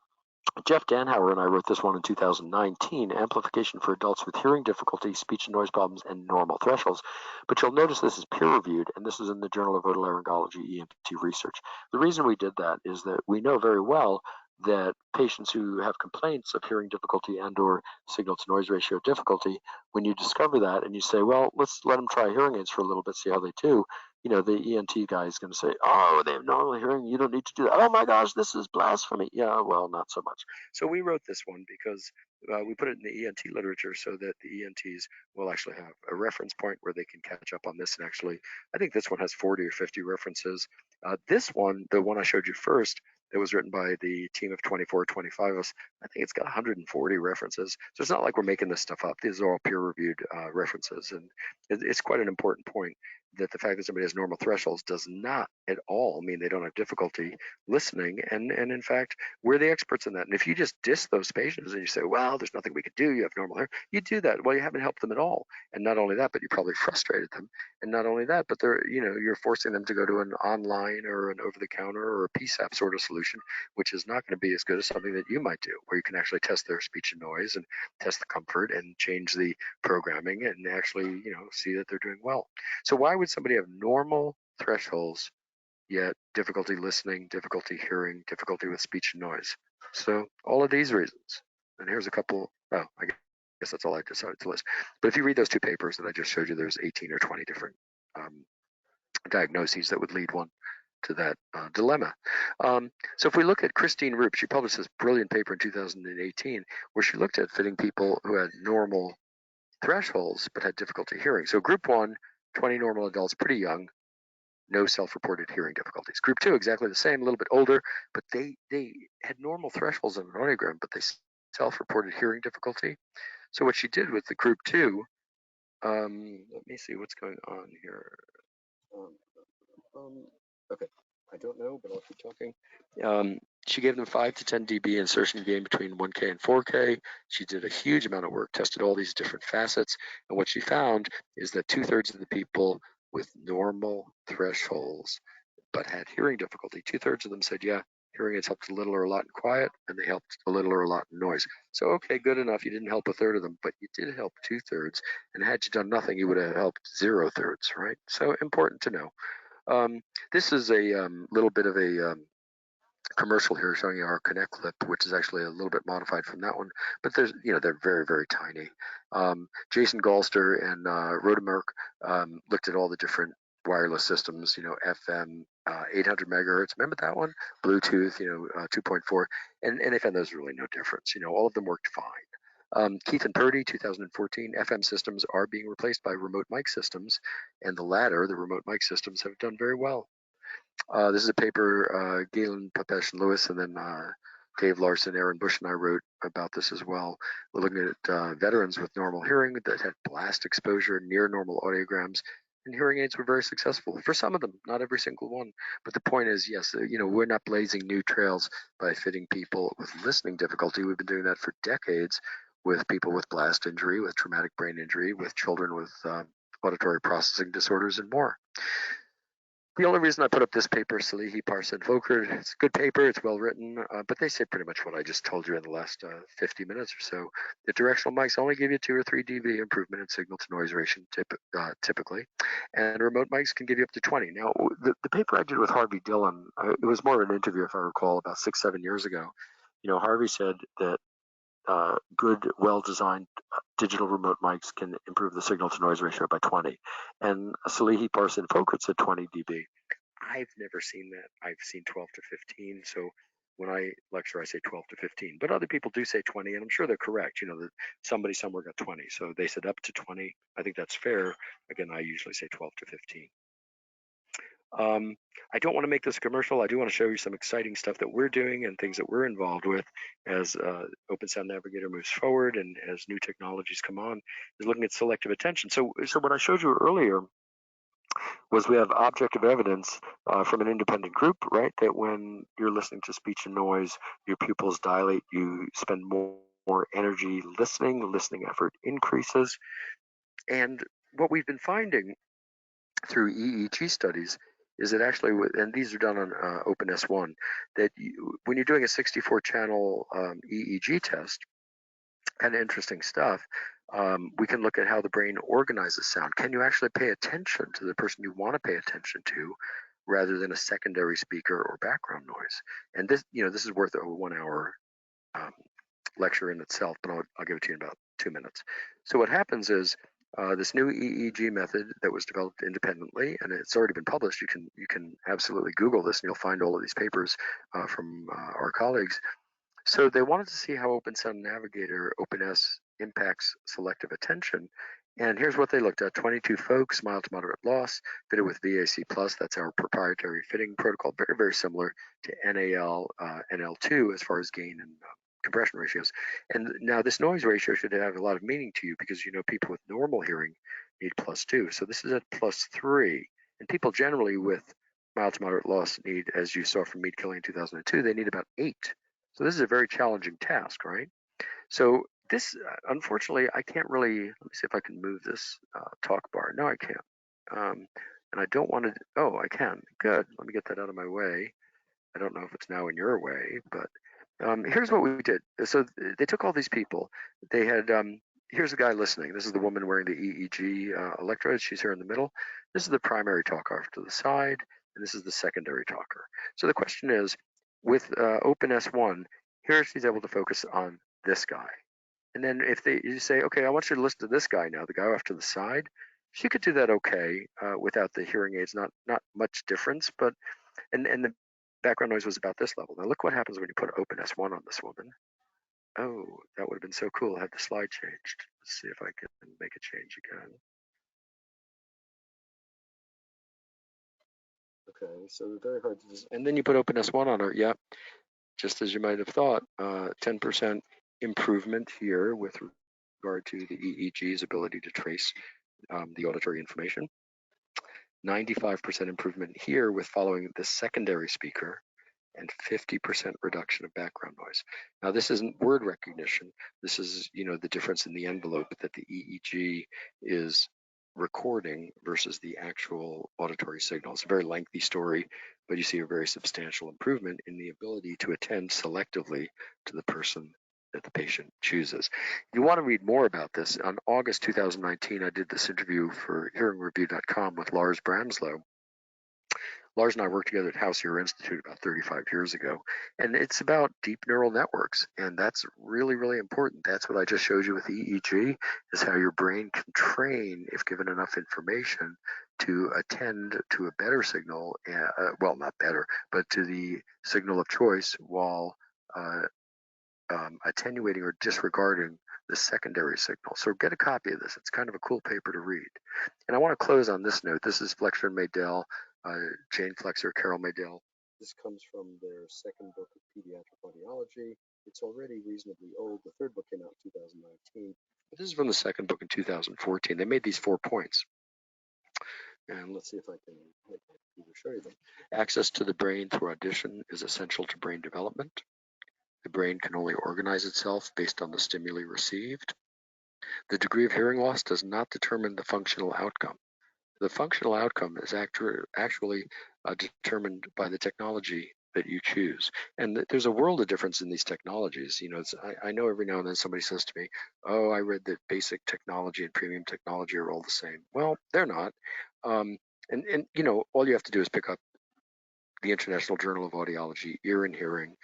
Jeff Danhauer and I wrote this one in 2019, Amplification for Adults with Hearing Difficulty, Speech and Noise Problems, and Normal Thresholds. But you'll notice this is peer-reviewed, and this is in the Journal of Otolaryngology ENT Research. The reason we did that is that we know very well that patients who have complaints of hearing difficulty and or signal to noise ratio difficulty, when you discover that and you say, well, let's let them try hearing aids for a little bit, see how they do, the ENT guy is going to say, oh, they have normal hearing, you don't need to do that. Oh my gosh, this is blasphemy. Yeah, well, not so much. So we wrote this one because we put it in the ENT literature so that the ENTs will actually have a reference point where they can catch up on this. And actually, I think this one has 40 or 50 references. This one, the one I showed you first, that was written by the team of 24, 25 of us, I think it's got 140 references. So it's not like we're making this stuff up. These are all peer-reviewed references. And it's quite an important point that the fact that somebody has normal thresholds does not at all mean they don't have difficulty listening. And in fact, we're the experts in that. And if you just diss those patients and you say, well, there's nothing we could do, you have normal hair, you do that. Well, you haven't helped them at all. And not only that, but you probably frustrated them. And not only that, but you're forcing them to go to an online or an over-the-counter or a PSAP sort of solution, which is not going to be as good as something that you might do, where you can actually test their speech and noise and test the comfort and change the programming and actually, see that they're doing well. So why would somebody have normal thresholds yet difficulty listening, difficulty hearing, difficulty with speech and noise? So all of these reasons. And here's a couple. Oh, I guess that's all I decided to list. But if you read those two papers that I just showed you, there's 18 or 20 different diagnoses that would lead one to that dilemma. So if we look at Christine Roop, she published this brilliant paper in 2018 where she looked at fitting people who had normal thresholds but had difficulty hearing. So group 1, 20 normal adults, pretty young, no self-reported hearing difficulties. Group 2, exactly the same, a little bit older, but they had normal thresholds on an audiogram, but they self-reported hearing difficulty. So what she did with the group 2, let me see what's going on here. Okay, I don't know, but I'll keep talking. She gave them 5 to 10 dB insertion gain between 1K and 4K. She did a huge amount of work, tested all these different facets, and what she found is that 2/3 of the people with normal thresholds but had hearing difficulty, 2/3 of them said, yeah, hearing aids helped a little or a lot in quiet, and they helped a little or a lot in noise. So, okay, good enough. You didn't help 1/3 of them, but you did help 2/3. And had you done nothing, you would have helped 0/3, right? So important to know. This is a little bit of a commercial here showing you our Connect clip, which is actually a little bit modified from that one, but there's, they're very, very tiny. Jason Galster and Rodemark looked at all the different wireless systems, FM, 800 megahertz, remember that one? Bluetooth, 2.4, and they found there's really no difference. All of them worked fine. Keith and Purdy, 2014, FM systems are being replaced by remote mic systems, and the latter, the remote mic systems, have done very well. This is a paper Galen, Papesh, and Lewis, and then Dave Larson, Aaron Bush, and I wrote about this as well. We're looking at veterans with normal hearing that had blast exposure, near normal audiograms, and hearing aids were very successful. For some of them, not every single one. But the point is, yes, we're not blazing new trails by fitting people with listening difficulty. We've been doing that for decades with people with blast injury, with traumatic brain injury, with children with auditory processing disorders, and more. The only reason I put up this paper, Salehi, Parson, Volker, it's a good paper, it's well written, but they say pretty much what I just told you in the last 50 minutes or so. The directional mics only give you 2 or 3 dB improvement in signal to noise ratio typically, and remote mics can give you up to 20. Now, the paper I did with Harvey Dillon, it was more of an interview, if I recall, about 6-7 years ago. Harvey said that good, well-designed digital remote mics can improve the signal to noise ratio by 20. And Salehi, Parson, Folkert said 20 dB. I've never seen that. I've seen 12 to 15. So when I lecture, I say 12 to 15. But other people do say 20, and I'm sure they're correct. That somebody somewhere got 20. So they said up to 20. I think that's fair. Again, I usually say 12 to 15. I don't want to make this a commercial. I do want to show you some exciting stuff that we're doing and things that we're involved with as Open Sound Navigator moves forward and as new technologies come on, is looking at selective attention. So what I showed you earlier was we have objective evidence from an independent group, right? That when you're listening to speech and noise, your pupils dilate, you spend more energy listening effort increases. And what we've been finding through EEG studies is that actually, and these are done on OpenS1, that when you're doing a 64-channel EEG test, kind of interesting stuff, we can look at how the brain organizes sound. Can you actually pay attention to the person you want to pay attention to rather than a secondary speaker or background noise? And this, this is worth a 1-hour lecture in itself, but I'll give it to you in about 2 minutes. So what happens is, this new EEG method that was developed independently, and it's already been published. You can absolutely Google this, and you'll find all of these papers from our colleagues. So they wanted to see how Open Sound Navigator, OpenS, impacts selective attention. And here's what they looked at: 22 folks, mild to moderate loss, fitted with VAC+. That's our proprietary fitting protocol, very, very similar to NAL, NL2 as far as gain and compression ratios. And now this noise ratio should have a lot of meaning to you because people with normal hearing need +2. So this is at +3. And people generally with mild to moderate loss need, as you saw from Mead Kelly in 2002, they need about 8. So this is a very challenging task, right? So this, unfortunately, I can't really, let me see if I can move this talk bar. No, I can't. And I don't want to, oh, I can. Good. Let me get that out of my way. I don't know if it's now in your way, but here's what we did. So they took all these people. They had, here's the guy listening. This is the woman wearing the EEG electrodes. She's here in the middle. This is the primary talker off to the side, and this is the secondary talker. So the question is, with OpenS1, here she's able to focus on this guy. And then if you say, okay, I want you to listen to this guy now, the guy off to the side, she could do that okay without the hearing aids, not much difference, but, and the background noise was about this level. Now look what happens when you put OpenS1 on this woman. Oh, that would have been so cool. I had the slide changed. Let's see if I can make a change again. Okay, so very hard to, and then you put OpenS1 on her. Yep, just as you might have thought, 10% improvement here with regard to the EEG's ability to trace the auditory information. 95% improvement here with following the secondary speaker, and 50% reduction of background noise. Now, this isn't word recognition. This is, the difference in the envelope that the EEG is recording versus the actual auditory signal. It's a very lengthy story, but you see a very substantial improvement in the ability to attend selectively to the person that the patient chooses. If you want to read more about this, on August 2019, I did this interview for hearingreview.com with Lars Bramslow. Lars and I worked together at House Ear Institute about 35 years ago, and it's about deep neural networks, and that's really, really important. That's what I just showed you with EEG, is how your brain can train, if given enough information, to attend to a better signal, well, not better, but to the signal of choice while attenuating or disregarding the secondary signal. So get a copy of this. It's kind of a cool paper to read. And I want to close on this note. This is Flexer and Maydell, Jane Flexer, Carol Maydell. This comes from their second book of pediatric audiology. It's already reasonably old. The third book came out in 2019. But this is from the second book in 2014. They made these 4 points. And let's see if I can show you them. Access to the brain through audition is essential to brain development. The brain can only organize itself based on the stimuli received. The degree of hearing loss does not determine the functional outcome. The functional outcome is actually determined by the technology that you choose. And there's a world of difference in these technologies. You know, I know every now and then somebody says to me, oh, I read that basic technology and premium technology are all the same. Well, they're not. And you know, all you have to do is pick up the International Journal of Audiology, Ear and Hearing,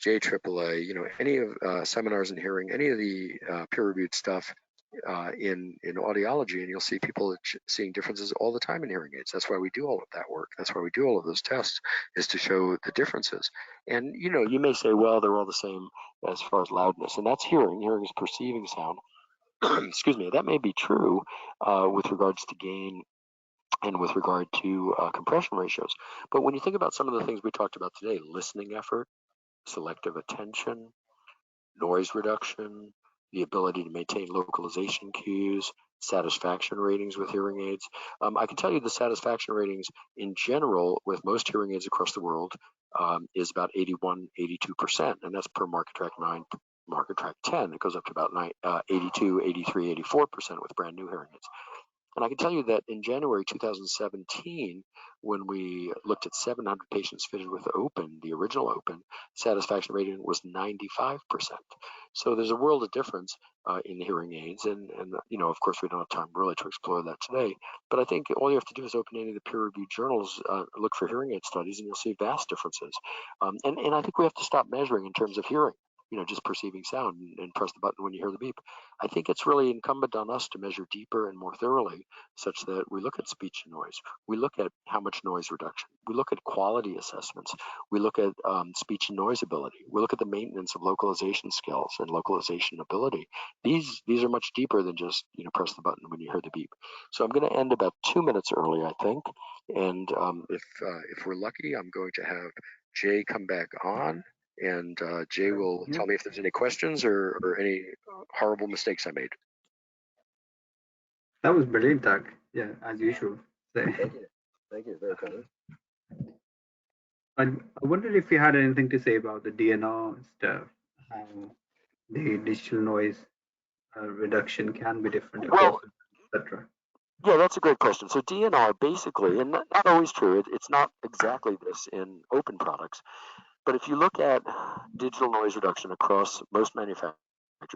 JAAA, you know, any of seminars in hearing, any of the peer-reviewed stuff in audiology, and you'll see people seeing differences all the time in hearing aids. That's why we do all of that work. That's why we do all of those tests, is to show the differences. And you know, you may say, well, they're all the same as far as loudness, and that's hearing. Hearing is perceiving sound. Excuse me. That may be true with regards to gain and with regard to compression ratios. But when you think about some of the things we talked about today, listening effort, selective attention, noise reduction, the ability to maintain localization cues, satisfaction ratings with hearing aids. I can tell you the satisfaction ratings in general with most hearing aids across the world is about 81, 82%, and that's per market track 9, market track 10. It goes up to about 82, 83, 84% with brand new hearing aids. And I can tell you that in January 2017, when we looked at 700 patients fitted with Open, the original Open, satisfaction rating was 95%. So there's a world of difference in hearing aids. And, you know, of course, we don't have time really to explore that today. But I think all you have to do is open any of the peer-reviewed journals, look for hearing aid studies, and you'll see vast differences. And I think we have to stop measuring in terms of hearing. You know, just perceiving sound and press the button when you hear the beep. I think it's really incumbent on us to measure deeper and more thoroughly, such that we look at speech and noise. We look at how much noise reduction. We look at quality assessments. We look at speech and noise ability. We look at the maintenance of localization skills and localization ability. These are much deeper than just, you know, press the button when you hear the beep. So I'm going to end about 2 minutes early, I think. And if we're lucky, I'm going to have Jay come back on. And Jay will tell me if there's any questions or any horrible mistakes I made. That was brilliant, Doug. Yeah, as usual. Thank you. Thank you. Very kind. I wondered if you had anything to say about the DNR stuff, how the digital noise reduction can be different across, etc. Yeah, that's a great question. So DNR basically, and not always true, it's not exactly this in open products. But if you look at digital noise reduction across most manufacturers,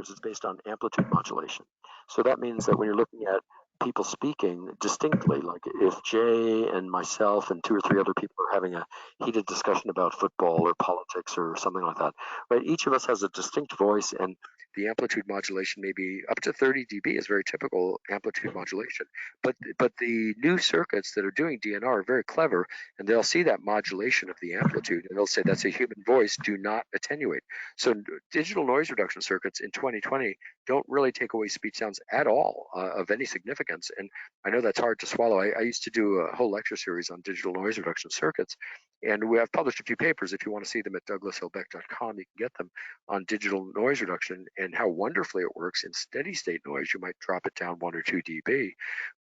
it's based on amplitude modulation. So that means that when you're looking at people speaking distinctly, like if Jay and myself and 2 or 3 other people are having a heated discussion about football or politics or something like that, right? Each of us has a distinct voice, and the amplitude modulation may be up to 30 dB is very typical amplitude modulation. But the new circuits that are doing DNR are very clever, and they'll see that modulation of the amplitude, and they'll say that's a human voice, do not attenuate. So digital noise reduction circuits in 2020 don't really take away speech sounds at all of any significance. And I know that's hard to swallow. I used to do a whole lecture series on digital noise reduction circuits, and we have published a few papers. If you want to see them at DouglasHillBeck.com, you can get them on digital noise reduction and how wonderfully it works in steady state noise. You might drop it down 1 or 2 dB,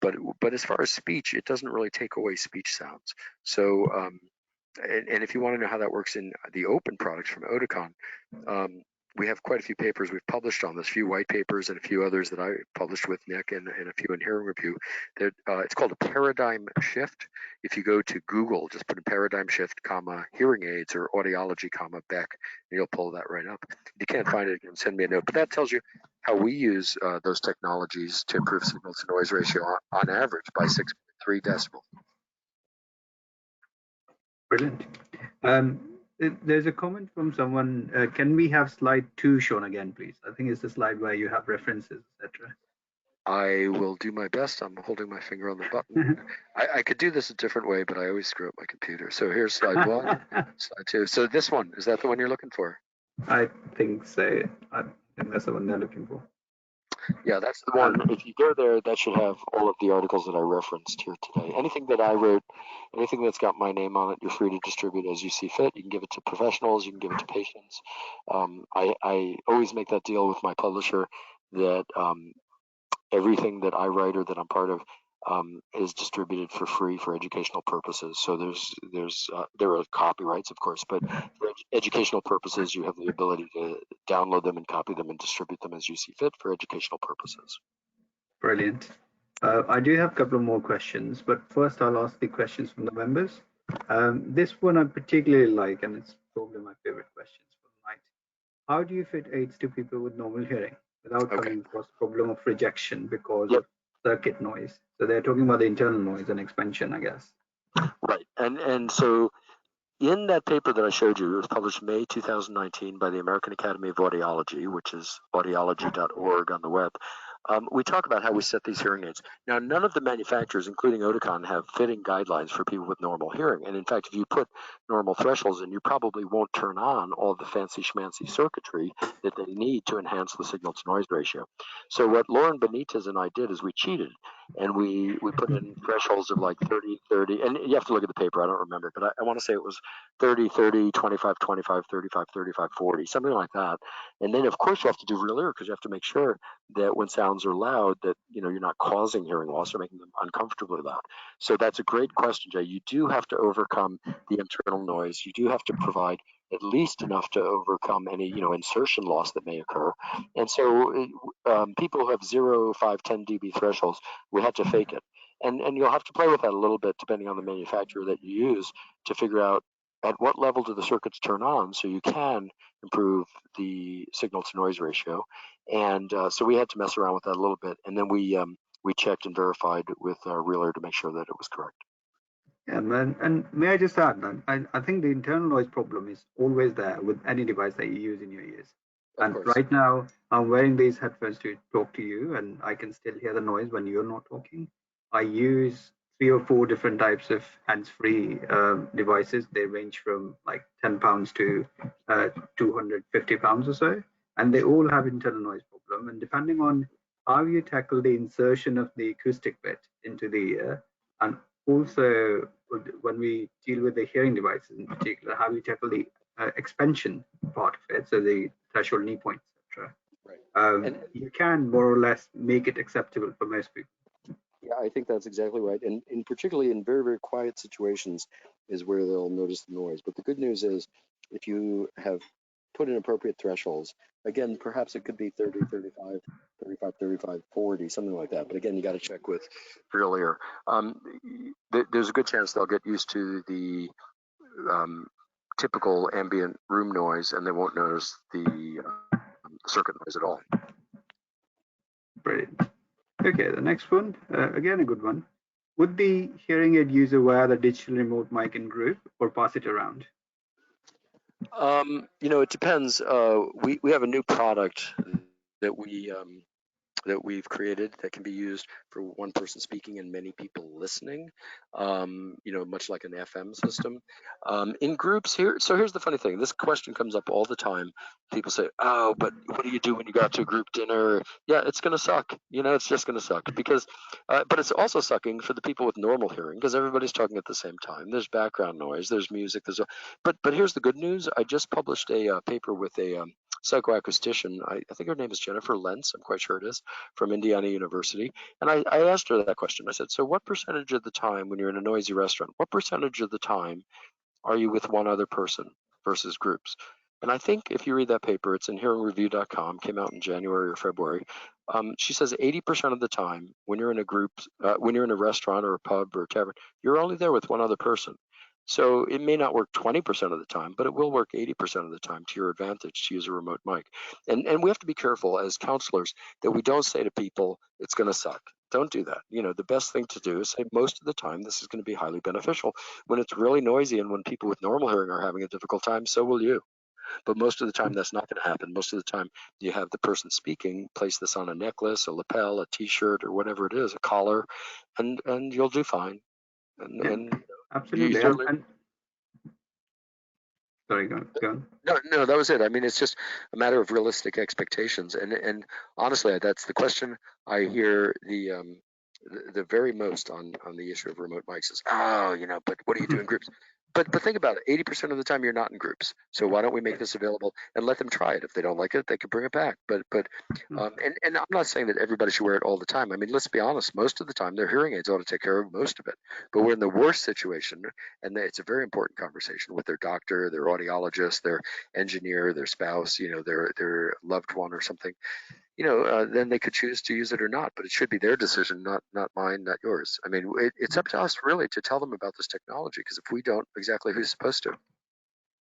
but as far as speech, it doesn't really take away speech sounds. So and if you want to know how that works in the open products from Oticon, we have quite a few papers we've published on this, a few white papers and a few others that I published with Nick and a few in Hearing Review. It's called a paradigm shift. If you go to Google, just put in paradigm shift, comma, hearing aids or audiology, comma, Beck, and you'll pull that right up. If you can't find it, you can send me a note. But that tells you how we use those technologies to improve signal to noise ratio on average by 6.3 decibels. Brilliant. There's a comment from someone. Can we have slide 2 shown again, please? I think it's the slide where you have references, etc. I will do my best. I'm holding my finger on the button. I could do this a different way, but I always screw up my computer. So here's slide 1, slide 2. So this one, is that the one you're looking for? I think so. I think that's the one they're looking for. Yeah, that's the one. If you go there, that should have all of the articles that I referenced here today. Anything that I wrote, anything that's got my name on it, you're free to distribute as you see fit. You can give it to professionals, you can give it to patients. I always make that deal with my publisher that everything that I write or that I'm part of is distributed for free for educational purposes. So there are copyrights, of course, but for educational purposes, you have the ability to download them and copy them and distribute them as you see fit for educational purposes. Brilliant. I do have a couple of more questions, but first I'll ask the questions from the members. This one I particularly like, and it's probably my favorite questions for the night. How do you fit aids to people with normal hearing without coming across the problem of rejection because of circuit noise? So they're talking about the internal noise and expansion, I guess. Right, and so in that paper that I showed you, it was published May 2019 by the American Academy of Audiology, which is audiology.org on the web. We talk about how we set these hearing aids. Now, none of the manufacturers, including Oticon, have fitting guidelines for people with normal hearing. And in fact, if you put normal thresholds in, you probably won't turn on all the fancy schmancy circuitry that they need to enhance the signal to noise ratio. So what Lauren Benitez and I did is we cheated. And we put in thresholds of like 30, 30, and you have to look at the paper, I don't remember, but I want to say it was 30, 30, 25, 25, 35, 35, 40, something like that. And then of course you have to do real ear because you have to make sure that when sounds are loud that you're not causing hearing loss or making them uncomfortably loud. So that's a great question, Jay. You do have to overcome the internal noise. You do have to provide at least enough to overcome any insertion loss that may occur. And so people who have 0, 5, 10 dB thresholds, we had to fake it. And you'll have to play with that a little bit depending on the manufacturer that you use to figure out at what level do the circuits turn on so you can improve the signal to noise ratio. And so we had to mess around with that a little bit. And then we checked and verified with our realer to make sure that it was correct. Yeah, man. And may I just add that I think the internal noise problem is always there with any device that you use in your ears. And right now, I'm wearing these headphones to talk to you, and I can still hear the noise when you're not talking. I use 3 or 4 different types of hands-free devices. They range from like £10 to 250 pounds or so, and they all have internal noise problem. And depending on how you tackle the insertion of the acoustic bit into the ear, and also when we deal with the hearing devices in particular, how we tackle the expansion part of it, so the threshold knee point, etc. Right. You can more or less make it acceptable for most people. Yeah, I think that's exactly right. And particularly in very, very quiet situations is where they'll notice the noise. But the good news is if you have put in appropriate thresholds, again, perhaps it could be 30, 35, 35, 35, 40, something like that. But again, you got to check with real ear. There's a good chance they'll get used to the typical ambient room noise and they won't notice the circuit noise at all. Brilliant. Okay, the next one, again a good one. Would the hearing aid user wear the digital remote mic in group or pass it around? It depends. We have a new product that we've created that can be used for one person speaking and many people listening, much like an FM system. In groups here, so here's the funny thing. This question comes up all the time. People say, oh, but what do you do when you go out to a group dinner? Yeah, it's going to suck. It's just going to suck because, but it's also sucking for the people with normal hearing because everybody's talking at the same time. There's background noise, there's music. But here's the good news. I just published a paper with a psychoacoustician. I think her name is Jennifer Lentz. I'm quite sure it is, from Indiana University. And I asked her that question. I said, so what percentage of the time when you're in a noisy restaurant, what percentage of the time are you with one other person versus groups? And I think if you read that paper, it's in hearingreview.com, came out in January or February. She says 80% of the time when you're in a group, when you're in a restaurant or a pub or a tavern, you're only there with one other person. So it may not work 20% of the time, but it will work 80% of the time to your advantage to use a remote mic. And we have to be careful as counselors that we don't say to people, it's going to suck. Don't do that. The best thing to do is say most of the time this is going to be highly beneficial. When it's really noisy and when people with normal hearing are having a difficult time, so will you. But most of the time that's not going to happen. Most of the time you have the person speaking place this on a necklace, a lapel, a t-shirt, or whatever it is, a collar, and you'll do fine. And absolutely. Sorry, go on. No, that was it. I mean, it's just a matter of realistic expectations, and honestly, that's the question I hear the very most on the issue of remote mics is, oh, but what do you do in groups? But think about it. 80% of the time you're not in groups. So why don't we make this available and let them try it? If they don't like it, they can bring it back. And I'm not saying that everybody should wear it all the time. I mean, let's be honest. Most of the time, their hearing aids ought to take care of most of it. But we're in the worst situation, and it's a very important conversation with their doctor, their audiologist, their engineer, their spouse, their loved one or something. Then they could choose to use it or not. But it should be their decision, not mine, not yours. I mean, it's up to us really to tell them about this technology, because if we don't, exactly who's supposed to?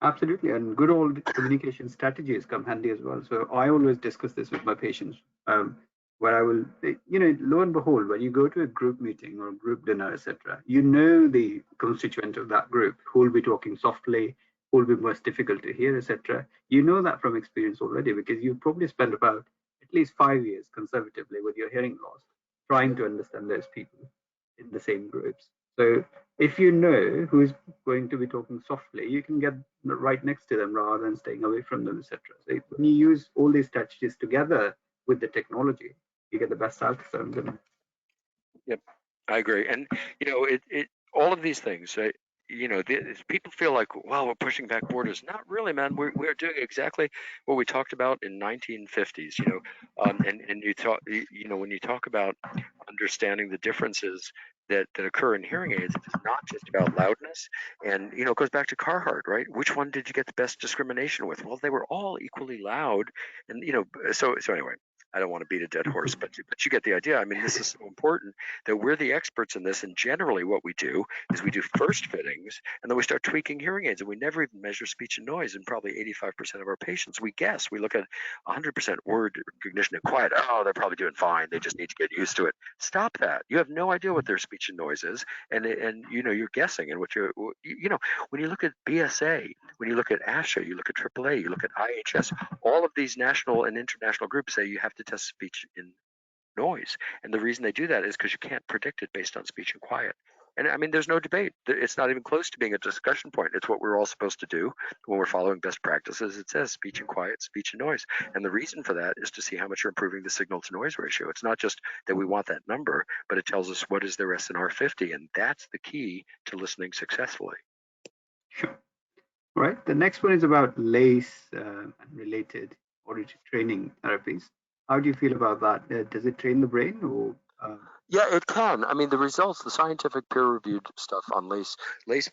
Absolutely, and good old communication strategies come handy as well. So I always discuss this with my patients, where I will, lo and behold, when you go to a group meeting or group dinner, etc., you know the constituent of that group who will be talking softly, who will be most difficult to hear, etc. You know that from experience already because you've probably spent about at least 5 years conservatively with your hearing loss, trying to understand those people in the same groups. So if you know who's going to be talking softly, you can get right next to them rather than staying away from them, etc. So when you use all these strategies together with the technology, you get the best outcomes. Yep, I agree. And it all of these things. People feel like, well, we're pushing back borders. Not really, man. We're doing exactly what we talked about in 1950s. And you talk, when you talk about understanding the differences that occur in hearing aids, it's not just about loudness. And it goes back to Carhartt, right? Which one did you get the best discrimination with? Well, they were all equally loud, and so anyway. I don't want to beat a dead horse, but you get the idea. I mean, this is so important that we're the experts in this. And generally, what we do is we do first fittings, and then we start tweaking hearing aids, and we never even measure speech and noise. In probably 85% of our patients, we guess. We look at 100% word recognition and quiet. Oh, they're probably doing fine. They just need to get used to it. Stop that. You have no idea what their speech and noise is, and you're guessing. And when you look at BSA, when you look at ASHA, you look at AAA, you look at IHS, all of these national and international groups say you have to test speech in noise. And the reason they do that is because you can't predict it based on speech and quiet. And I mean, there's no debate. It's not even close to being a discussion point. It's what we're all supposed to do when we're following best practices. It says speech and quiet, speech and noise. And the reason for that is to see how much you're improving the signal to noise ratio. It's not just that we want that number, but it tells us what is their SNR 50. And that's the key to listening successfully. Sure. Right. The next one is about LACE and related auditory training therapies. How do you feel about that? Does it train the brain or? Yeah, it can. I mean, the results, the scientific peer-reviewed stuff on LACE,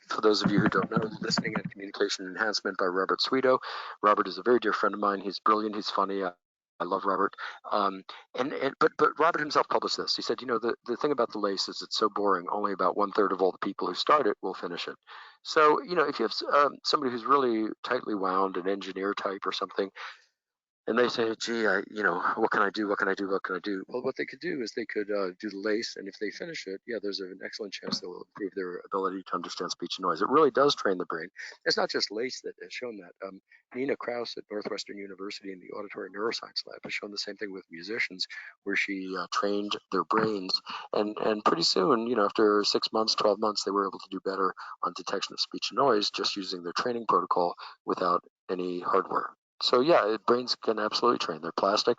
for those of you who don't know, Listening and Communication Enhancement by Robert Sweeto. Robert is a very dear friend of mine. He's brilliant. He's funny. I love Robert. But Robert himself published this. He said, the thing about the LACE is it's so boring. Only about 1/3 of all the people who start it will finish it. So, if you have somebody who's really tightly wound, an engineer type or something, and they say, gee, what can I do? What can I do? What can I do? Well, what they could do is they could do the LACE, and if they finish it, yeah, there's an excellent chance they'll improve their ability to understand speech and noise. It really does train the brain. It's not just LACE that has shown that. Nina Kraus at Northwestern University in the Auditory Neuroscience Lab has shown the same thing with musicians, where she trained their brains, and pretty soon, after 6 months, 12 months, they were able to do better on detection of speech and noise just using their training protocol without any hardware. So yeah, brains can absolutely train. They're plastic.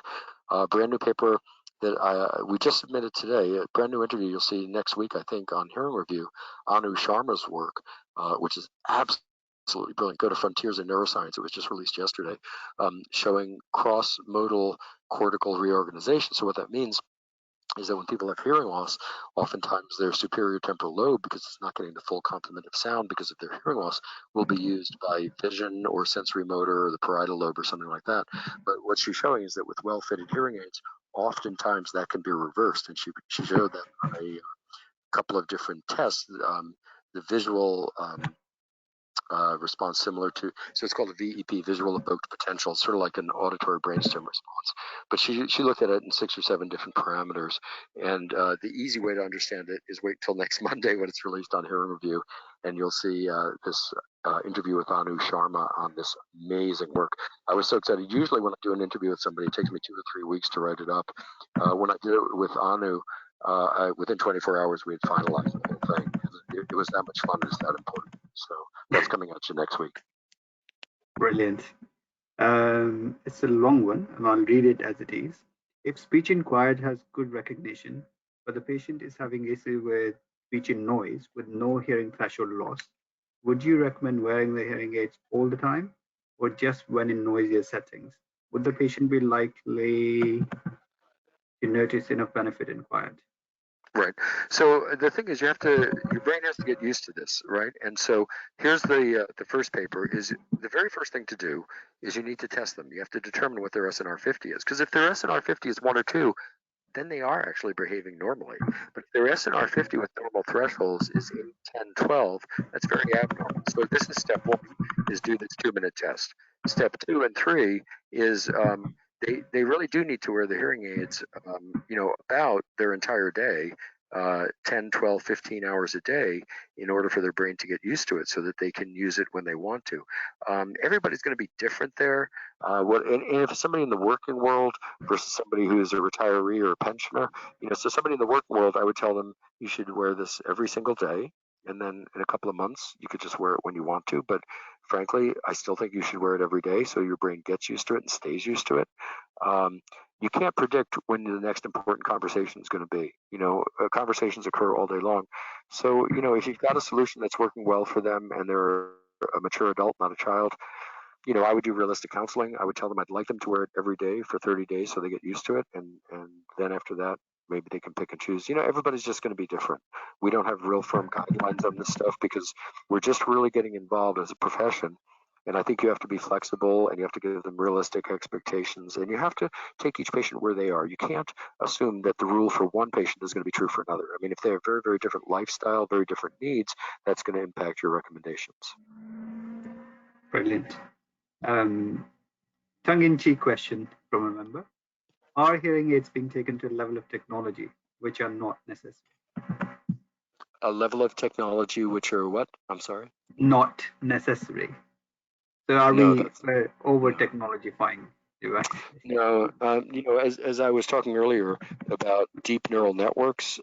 Brand new paper that we just submitted today. A brand new interview you'll see next week, I think, on Hearing Review. Anu Sharma's work, which is absolutely brilliant. Go to Frontiers in Neuroscience. It was just released yesterday, showing cross-modal cortical reorganization. So what that means is that when people have hearing loss, oftentimes their superior temporal lobe, because it's not getting the full complement of sound because of their hearing loss, will be used by vision or sensory motor or the parietal lobe or something like that. But what she's showing is that with well-fitted hearing aids, oftentimes that can be reversed. And she showed that on a couple of different tests. The visual response similar to, so it's called a VEP, visual evoked potential. It's sort of like an auditory brainstem response. But she looked at it in 6 or 7 different parameters. And the easy way to understand it is wait till next Monday when it's released on Hearing Review, and you'll see this interview with Anu Sharma on this amazing work. I was so excited. Usually when I do an interview with somebody, it takes me 2 or 3 weeks to write it up. When I did it with Anu, within 24 hours, we had finalized the whole thing. It was that much fun. It's that important. So that's coming at you next week. Brilliant. It's a long one, and I'll read it as it is. If speech in quiet has good recognition, but the patient is having issue with speech in noise with no hearing threshold loss, would you recommend wearing the hearing aids all the time or just when in noisier settings? Would the patient be likely to notice enough benefit in quiet? Right. So the thing is, your brain has to get used to this, right? And so here's the first paper is the very first thing to do is you need to test them. You have to determine what their SNR 50 is, because if their SNR 50 is 1 or 2, then they are actually behaving normally. But if their SNR 50 with normal thresholds is 8, 10, 12, that's very abnormal. So this is step 1, is do this 2-minute test. Step 2 and 3 is they really do need to wear the hearing aids, about their entire day, 10, 12, 15 hours a day in order for their brain to get used to it so that they can use it when they want to. Everybody's going to be different there. And if somebody in the working world versus somebody who's a retiree or a pensioner, so somebody in the working world, I would tell them you should wear this every single day. And then in a couple of months, you could just wear it when you want to. But frankly, I still think you should wear it every day so your brain gets used to it and stays used to it. Um, you can't predict when the next important conversation is going to be. Conversations occur all day long. So, if you've got a solution that's working well for them and they're a mature adult, not a child, I would do realistic counseling. I would tell them I'd like them to wear it every day for 30 days so they get used to it. And then after that, maybe they can pick and choose. Everybody's just going to be different. We don't have real firm guidelines on this stuff because we're just really getting involved as a profession. And I think you have to be flexible and you have to give them realistic expectations and you have to take each patient where they are. You can't assume that the rule for one patient is going to be true for another. I mean, if they have very, very different lifestyle, very different needs, that's going to impact your recommendations. Brilliant. Um, Tongue-in-cheek question from a member. Are hearing aids being taken to a level of technology which are not necessary? A level of technology which are what? I'm sorry? Not necessary. So are No, we that's over no. technologifying devices? No, as I was talking earlier about deep neural networks,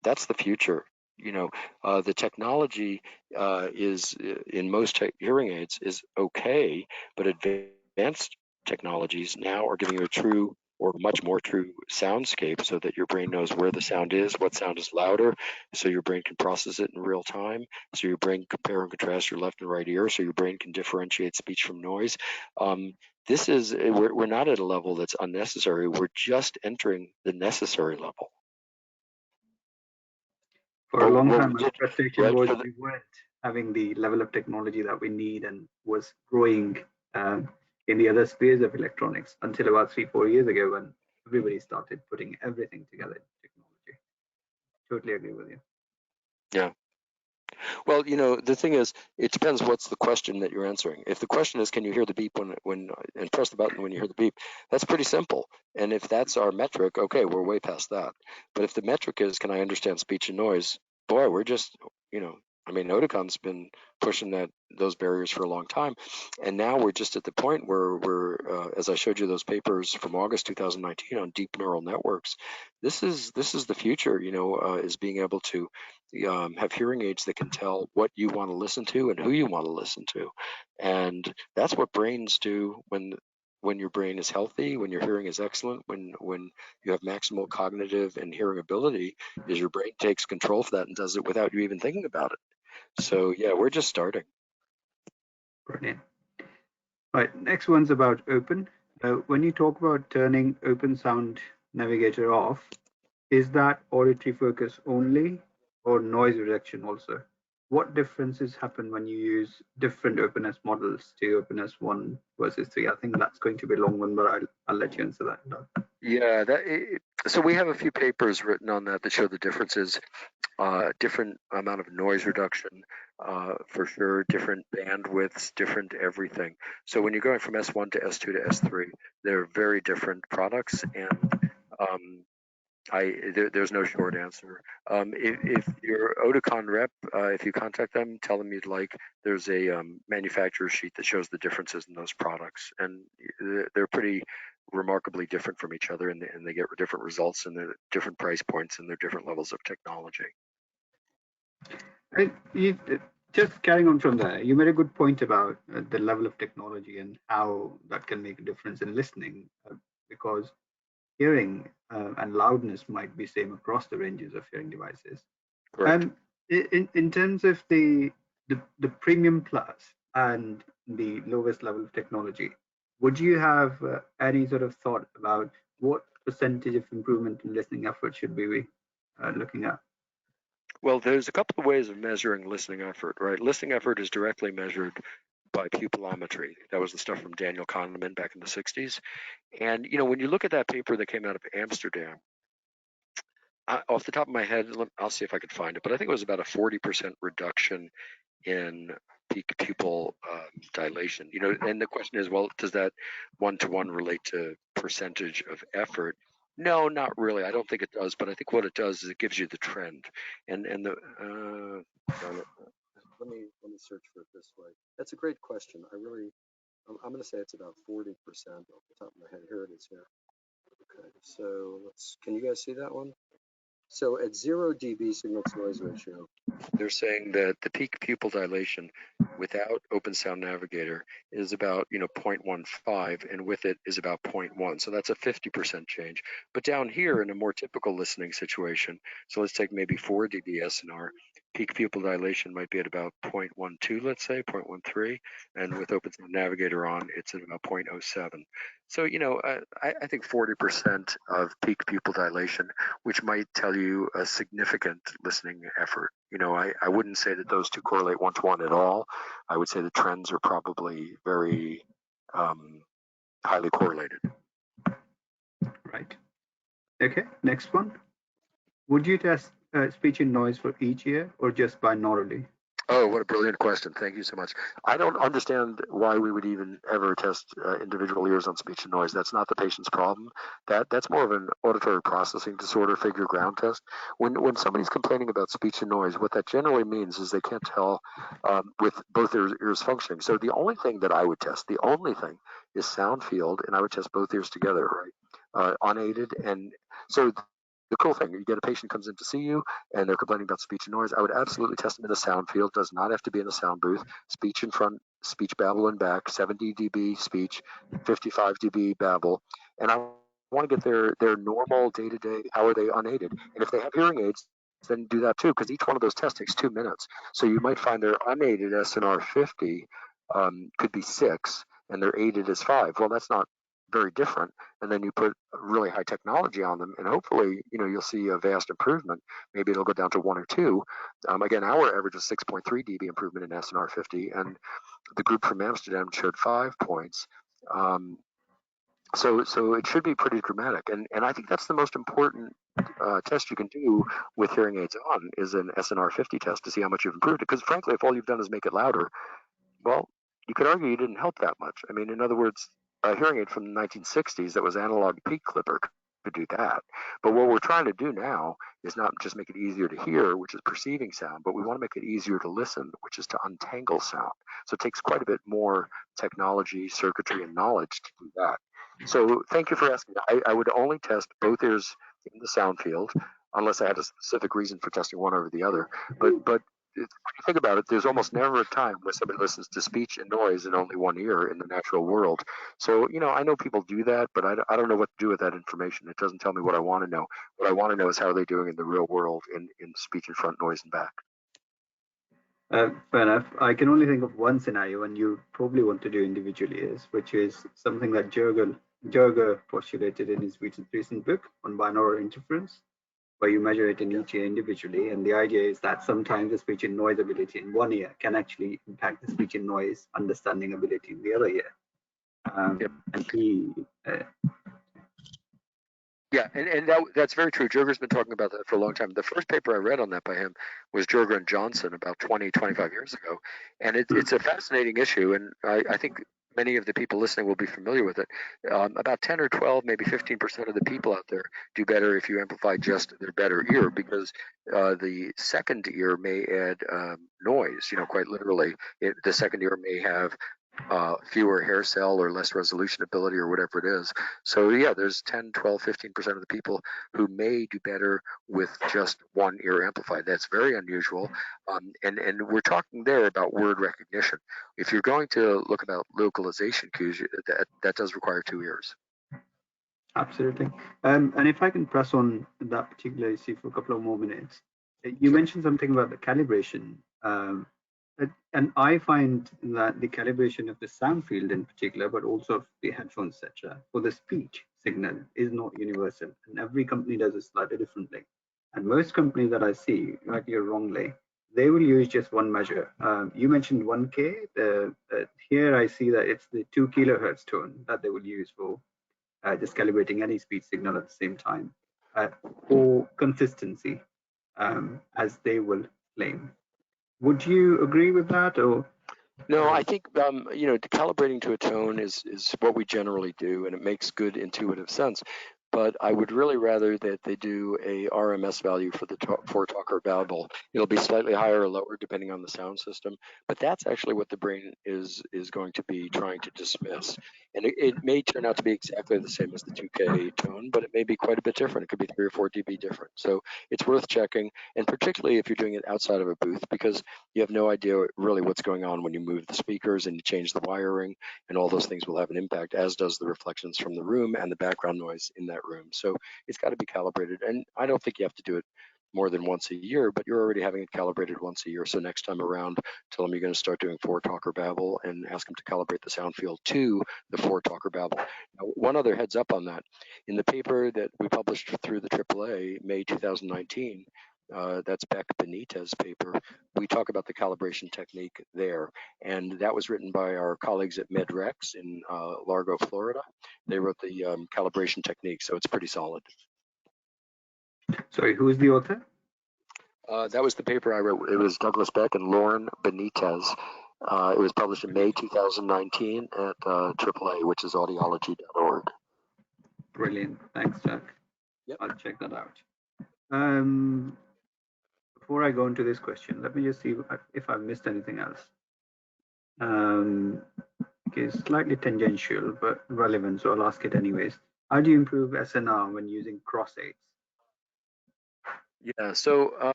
that's the future. The technology is in most hearing aids is okay, but advanced technologies now are giving you a true or much more true soundscape so that your brain knows where the sound is, what sound is louder, so your brain can process it in real time, so your brain can compare and contrast your left and right ear, so your brain can differentiate speech from noise. We're not at a level that's unnecessary. We're just entering the necessary level. For a What, long what time, we my did, expectation right? was we weren't having the level of technology that we need and was growing in the other spheres of electronics until about 3-4 years ago when everybody started putting everything together in technology. Totally agree with you. Yeah. Well, the thing is, it depends what's the question that you're answering. If the question is, can you hear the beep when and press the button when you hear the beep, that's pretty simple. And if that's our metric, okay, we're way past that. But if the metric is, can I understand speech and noise? Boy, we're just, I mean, Oticon's been pushing those barriers for a long time, and now we're just at the point where as I showed you those papers from August 2019 on deep neural networks. This is the future. Is being able to have hearing aids that can tell what you want to listen to and who you want to listen to, and that's what brains do when your brain is healthy, when your hearing is excellent, when you have maximal cognitive and hearing ability, is your brain takes control for that and does it without you even thinking about it. So yeah, we're just starting. Brilliant. Right, next one's about open. When you talk about turning open sound navigator off, is that auditory focus only or noise reduction also? What differences happen when you use different openness models to openness 1 versus 3? I think that's going to be a long one, but I'll let you answer that, Doug. Yeah, so we have a few papers written on that show the differences. Different amount of noise reduction, for sure, different bandwidths, different everything. So when you're going from S1 to S2 to S3, they're very different products, and um, there's no short answer. If your Oticon rep, if you contact them, tell them you'd like, there's a manufacturer sheet that shows the differences in those products, and they're pretty remarkably different from each other, and they get different results, and they're different price points, and they're different levels of technology. Just carrying on from there, you made a good point about the level of technology and how that can make a difference in listening, because hearing and loudness might be same across the ranges of hearing devices. Correct. Um, in terms of the premium plus and the lowest level of technology, would you have any sort of thought about what percentage of improvement in listening effort should we be looking at? Well, there's a couple of ways of measuring listening effort, right? Listening effort is directly measured by pupillometry. That was the stuff from Daniel Kahneman back in the 60s. And, when you look at that paper that came out of Amsterdam, off the top of my head, I'll see if I could find it, but I think it was about a 40% reduction in peak pupil dilation. And the question is, well, does that one-to-one relate to percentage of effort? No, not really. I don't think it does, but I think what it does is it gives you the trend. And the darn it, let me search for it this way. That's a great question. I'm going to say it's about 40% off the top of my head. Here it is here. Okay, so can you guys see that one? So at 0 dB signal to noise ratio, they're saying that the peak pupil dilation without Open Sound Navigator is about 0.15, and with it is about 0.1. So that's a 50% change. But down here in a more typical listening situation, so let's take maybe 4 dB SNR, peak pupil dilation might be at about 0.12, let's say 0.13, and with Open Sound Navigator on, it's at about 0.07. So I think 40% of peak pupil dilation, which might tell you a significant listening effort. I wouldn't say that those two correlate one-to-one at all. I would say the trends are probably very highly correlated. Right. Okay, next one. Would you test speech and noise for each ear or just binaurally? Oh, what a brilliant question. Thank you so much. I don't understand why we would even ever test individual ears on speech and noise. That's not the patient's problem. That's more of an auditory processing disorder figure ground test. When somebody's complaining about speech and noise, what that generally means is they can't tell with both their ears functioning. So the only thing that I would test, the only thing is sound field, and I would test both ears together, right? Unaided. And so the cool thing, you get a patient comes in to see you and they're complaining about speech and noise. I would absolutely test them in the sound field. Does not have to be in a sound booth. Speech in front, speech babble in back, 70 dB speech, 55 dB babble, and I want to get their normal day to day. How are they unaided? And if they have hearing aids, then do that too, because each one of those tests takes 2 minutes. So you might find their unaided SNR 50 could be 6, and their aided is 5. Well, that's not very different, and then you put really high technology on them and hopefully you'll see a vast improvement. Maybe it'll go down to 1 or 2. Again, our average is 6.3 dB improvement in SNR 50, and the group from Amsterdam showed 5 points. So it should be pretty dramatic, and I think that's the most important test you can do with hearing aids on is an SNR 50 test to see how much you've improved it, because frankly if all you've done is make it louder, well, you could argue you didn't help that much. I mean, in other words, a hearing aid from the 1960s that was analog peak clipper could do that. But what we're trying to do now is not just make it easier to hear, which is perceiving sound, but we want to make it easier to listen, which is to untangle sound. So it takes quite a bit more technology, circuitry, and knowledge to do that. So thank you for asking. I would only test both ears in the sound field, unless I had a specific reason for testing one over the other. But when you think about it, there's almost never a time where somebody listens to speech and noise in only one ear in the natural world. So, I know people do that, but I don't know what to do with that information. It doesn't tell me what I want to know. What I want to know is how are they doing in the real world in speech in front, noise in back. Fair enough. I can only think of one scenario, and you probably want to do individually, which is something that Jerger postulated in his recent book on binaural interference, where you measure it in each ear individually. And the idea is that sometimes the speech and noise ability in one ear can actually impact the speech and noise understanding ability in the other ear. And he Yeah, and that's very true. Jurger's been talking about that for a long time. The first paper I read on that by him was Jurger and Johnson about 20, 25 years ago. And it's a fascinating issue, and I think many of the people listening will be familiar with it. About 10 or 12, maybe 15% of the people out there do better if you amplify just their better ear, because the second ear may add noise, quite literally. The second ear may have fewer hair cell or less resolution ability or whatever it is. So yeah, there's 10, 12, 15% of the people who may do better with just one ear amplified. That's very unusual. And we're talking there about word recognition. If you're going to look about localization cues, that does require two ears. Absolutely. And if I can press on that particular issue for a couple of more minutes, you Sure. mentioned something about the calibration. And I find that the calibration of the sound field in particular, but also of the headphones, etc., for the speech signal is not universal. And every company does it slightly differently. And most companies that I see, rightly or wrongly, they will use just one measure. You mentioned 1K. Here I see that it's the 2 kilohertz tone that they will use for just calibrating any speech signal at the same time for consistency, as they will claim. Would you agree with that, or? No, I think calibrating to a tone is what we generally do, and it makes good intuitive sense. But I would really rather that they do a RMS value for the for talk or babble. It'll be slightly higher or lower depending on the sound system, but that's actually what the brain is going to be trying to dismiss. And it may turn out to be exactly the same as the 2K tone, but it may be quite a bit different. It could be 3 or 4 dB different. So it's worth checking, and particularly if you're doing it outside of a booth, because you have no idea really what's going on when you move the speakers and you change the wiring, and all those things will have an impact, as does the reflections from the room and the background noise in that room. So it's got to be calibrated, and I don't think you have to do it more than once a year, but you're already having it calibrated once a year. So next time around, tell them you're going to start doing 4 talk or babble and ask them to calibrate the sound field to the 4 talk or babble. Now, one other heads up on that. In the paper that we published through the AAA, May 2019, that's Beck Benitez paper, we talk about the calibration technique there. And that was written by our colleagues at MedRex in Largo, Florida. They wrote the calibration technique, so it's pretty solid. Sorry, who is the author? That was the paper I wrote. It was Douglas Beck and Lauren Benitez. It was published in May 2019 at AAA, which is audiology.org. Brilliant. Thanks, Jack. Yep. I'll check that out. Before I go into this question, let me just see if I've missed anything else. Okay, slightly tangential, but relevant, so I'll ask it anyways. How do you improve SNR when using cross aids? Yeah, so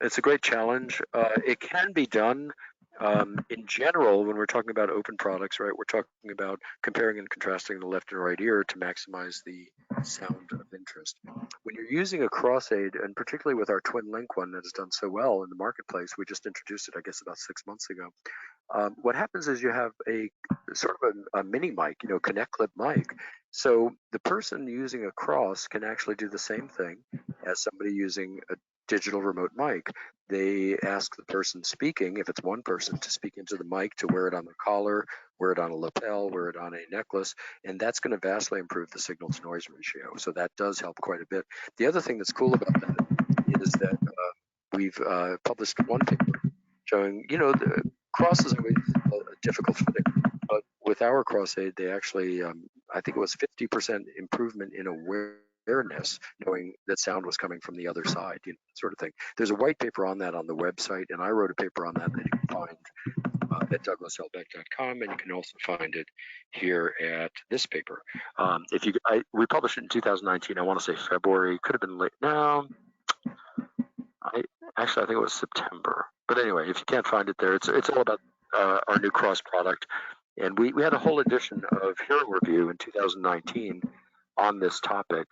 it's a great challenge. It can be done. In general, when we're talking about open products, right, we're talking about comparing and contrasting the left and right ear to maximize the sound of interest. When you're using a cross aid, and particularly with our twin link one that has done so well in the marketplace, we just introduced it, I guess, about 6 months ago. What happens is you have a sort of a mini mic, connect clip mic. So the person using a cross can actually do the same thing as somebody using a digital remote mic. They ask the person speaking, if it's one person, to speak into the mic, to wear it on the collar, wear it on a lapel, wear it on a necklace, and that's going to vastly improve the signal to noise ratio. So that does help quite a bit. The other thing that's cool about that is that we've published one paper showing, the cross is always a difficult fitting, but with our cross aid, they actually, I think it was 50% improvement in awareness, knowing that sound was coming from the other side, that sort of thing. There's a white paper on that on the website, and I wrote a paper on that you can find at douglaslbeck.com, and you can also find it here at this paper. We published it in 2019. I want to say February, could have been late. No, I think it was September. But anyway, if you can't find it there, it's all about our new cross product. And we had a whole edition of Hearing Review in 2019 on this topic.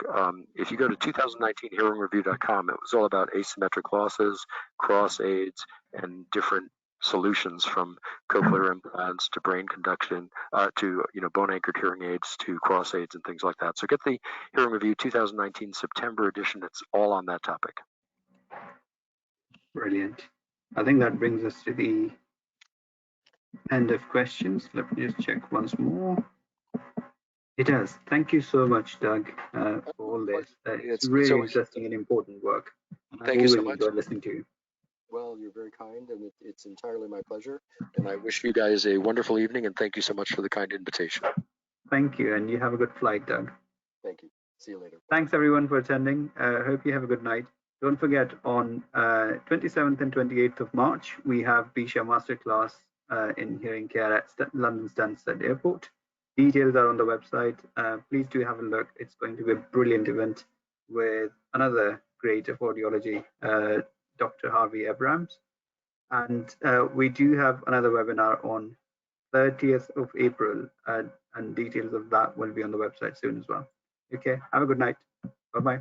If you go to 2019hearingreview.com, it was all about asymmetric losses, cross aids, and different solutions, from cochlear implants to brain conduction to bone anchored hearing aids to cross aids and things like that. So get the Hearing Review 2019 September edition. It's all on that topic. Brilliant. I think that brings us to the end of questions. Let me just check once more. It does. Thank you so much, Doug, for all this. It's really so interesting and important work. Thank you so much. Enjoyed listening to you. Well, you're very kind, and it's entirely my pleasure. And I wish you guys a wonderful evening, and thank you so much for the kind invitation. Thank you, and you have a good flight, Doug. Thank you. See you later. Thanks, everyone, for attending. Hope you have a good night. Don't forget, on 27th and 28th of March, we have BSHAA Masterclass in hearing care at London Stansted Airport. Details are on the website. Please do have a look. It's going to be a brilliant event with another great of audiology, Dr. Harvey Abrams. And we do have another webinar on 30th of April, and details of that will be on the website soon as well. Okay, have a good night. Bye-bye.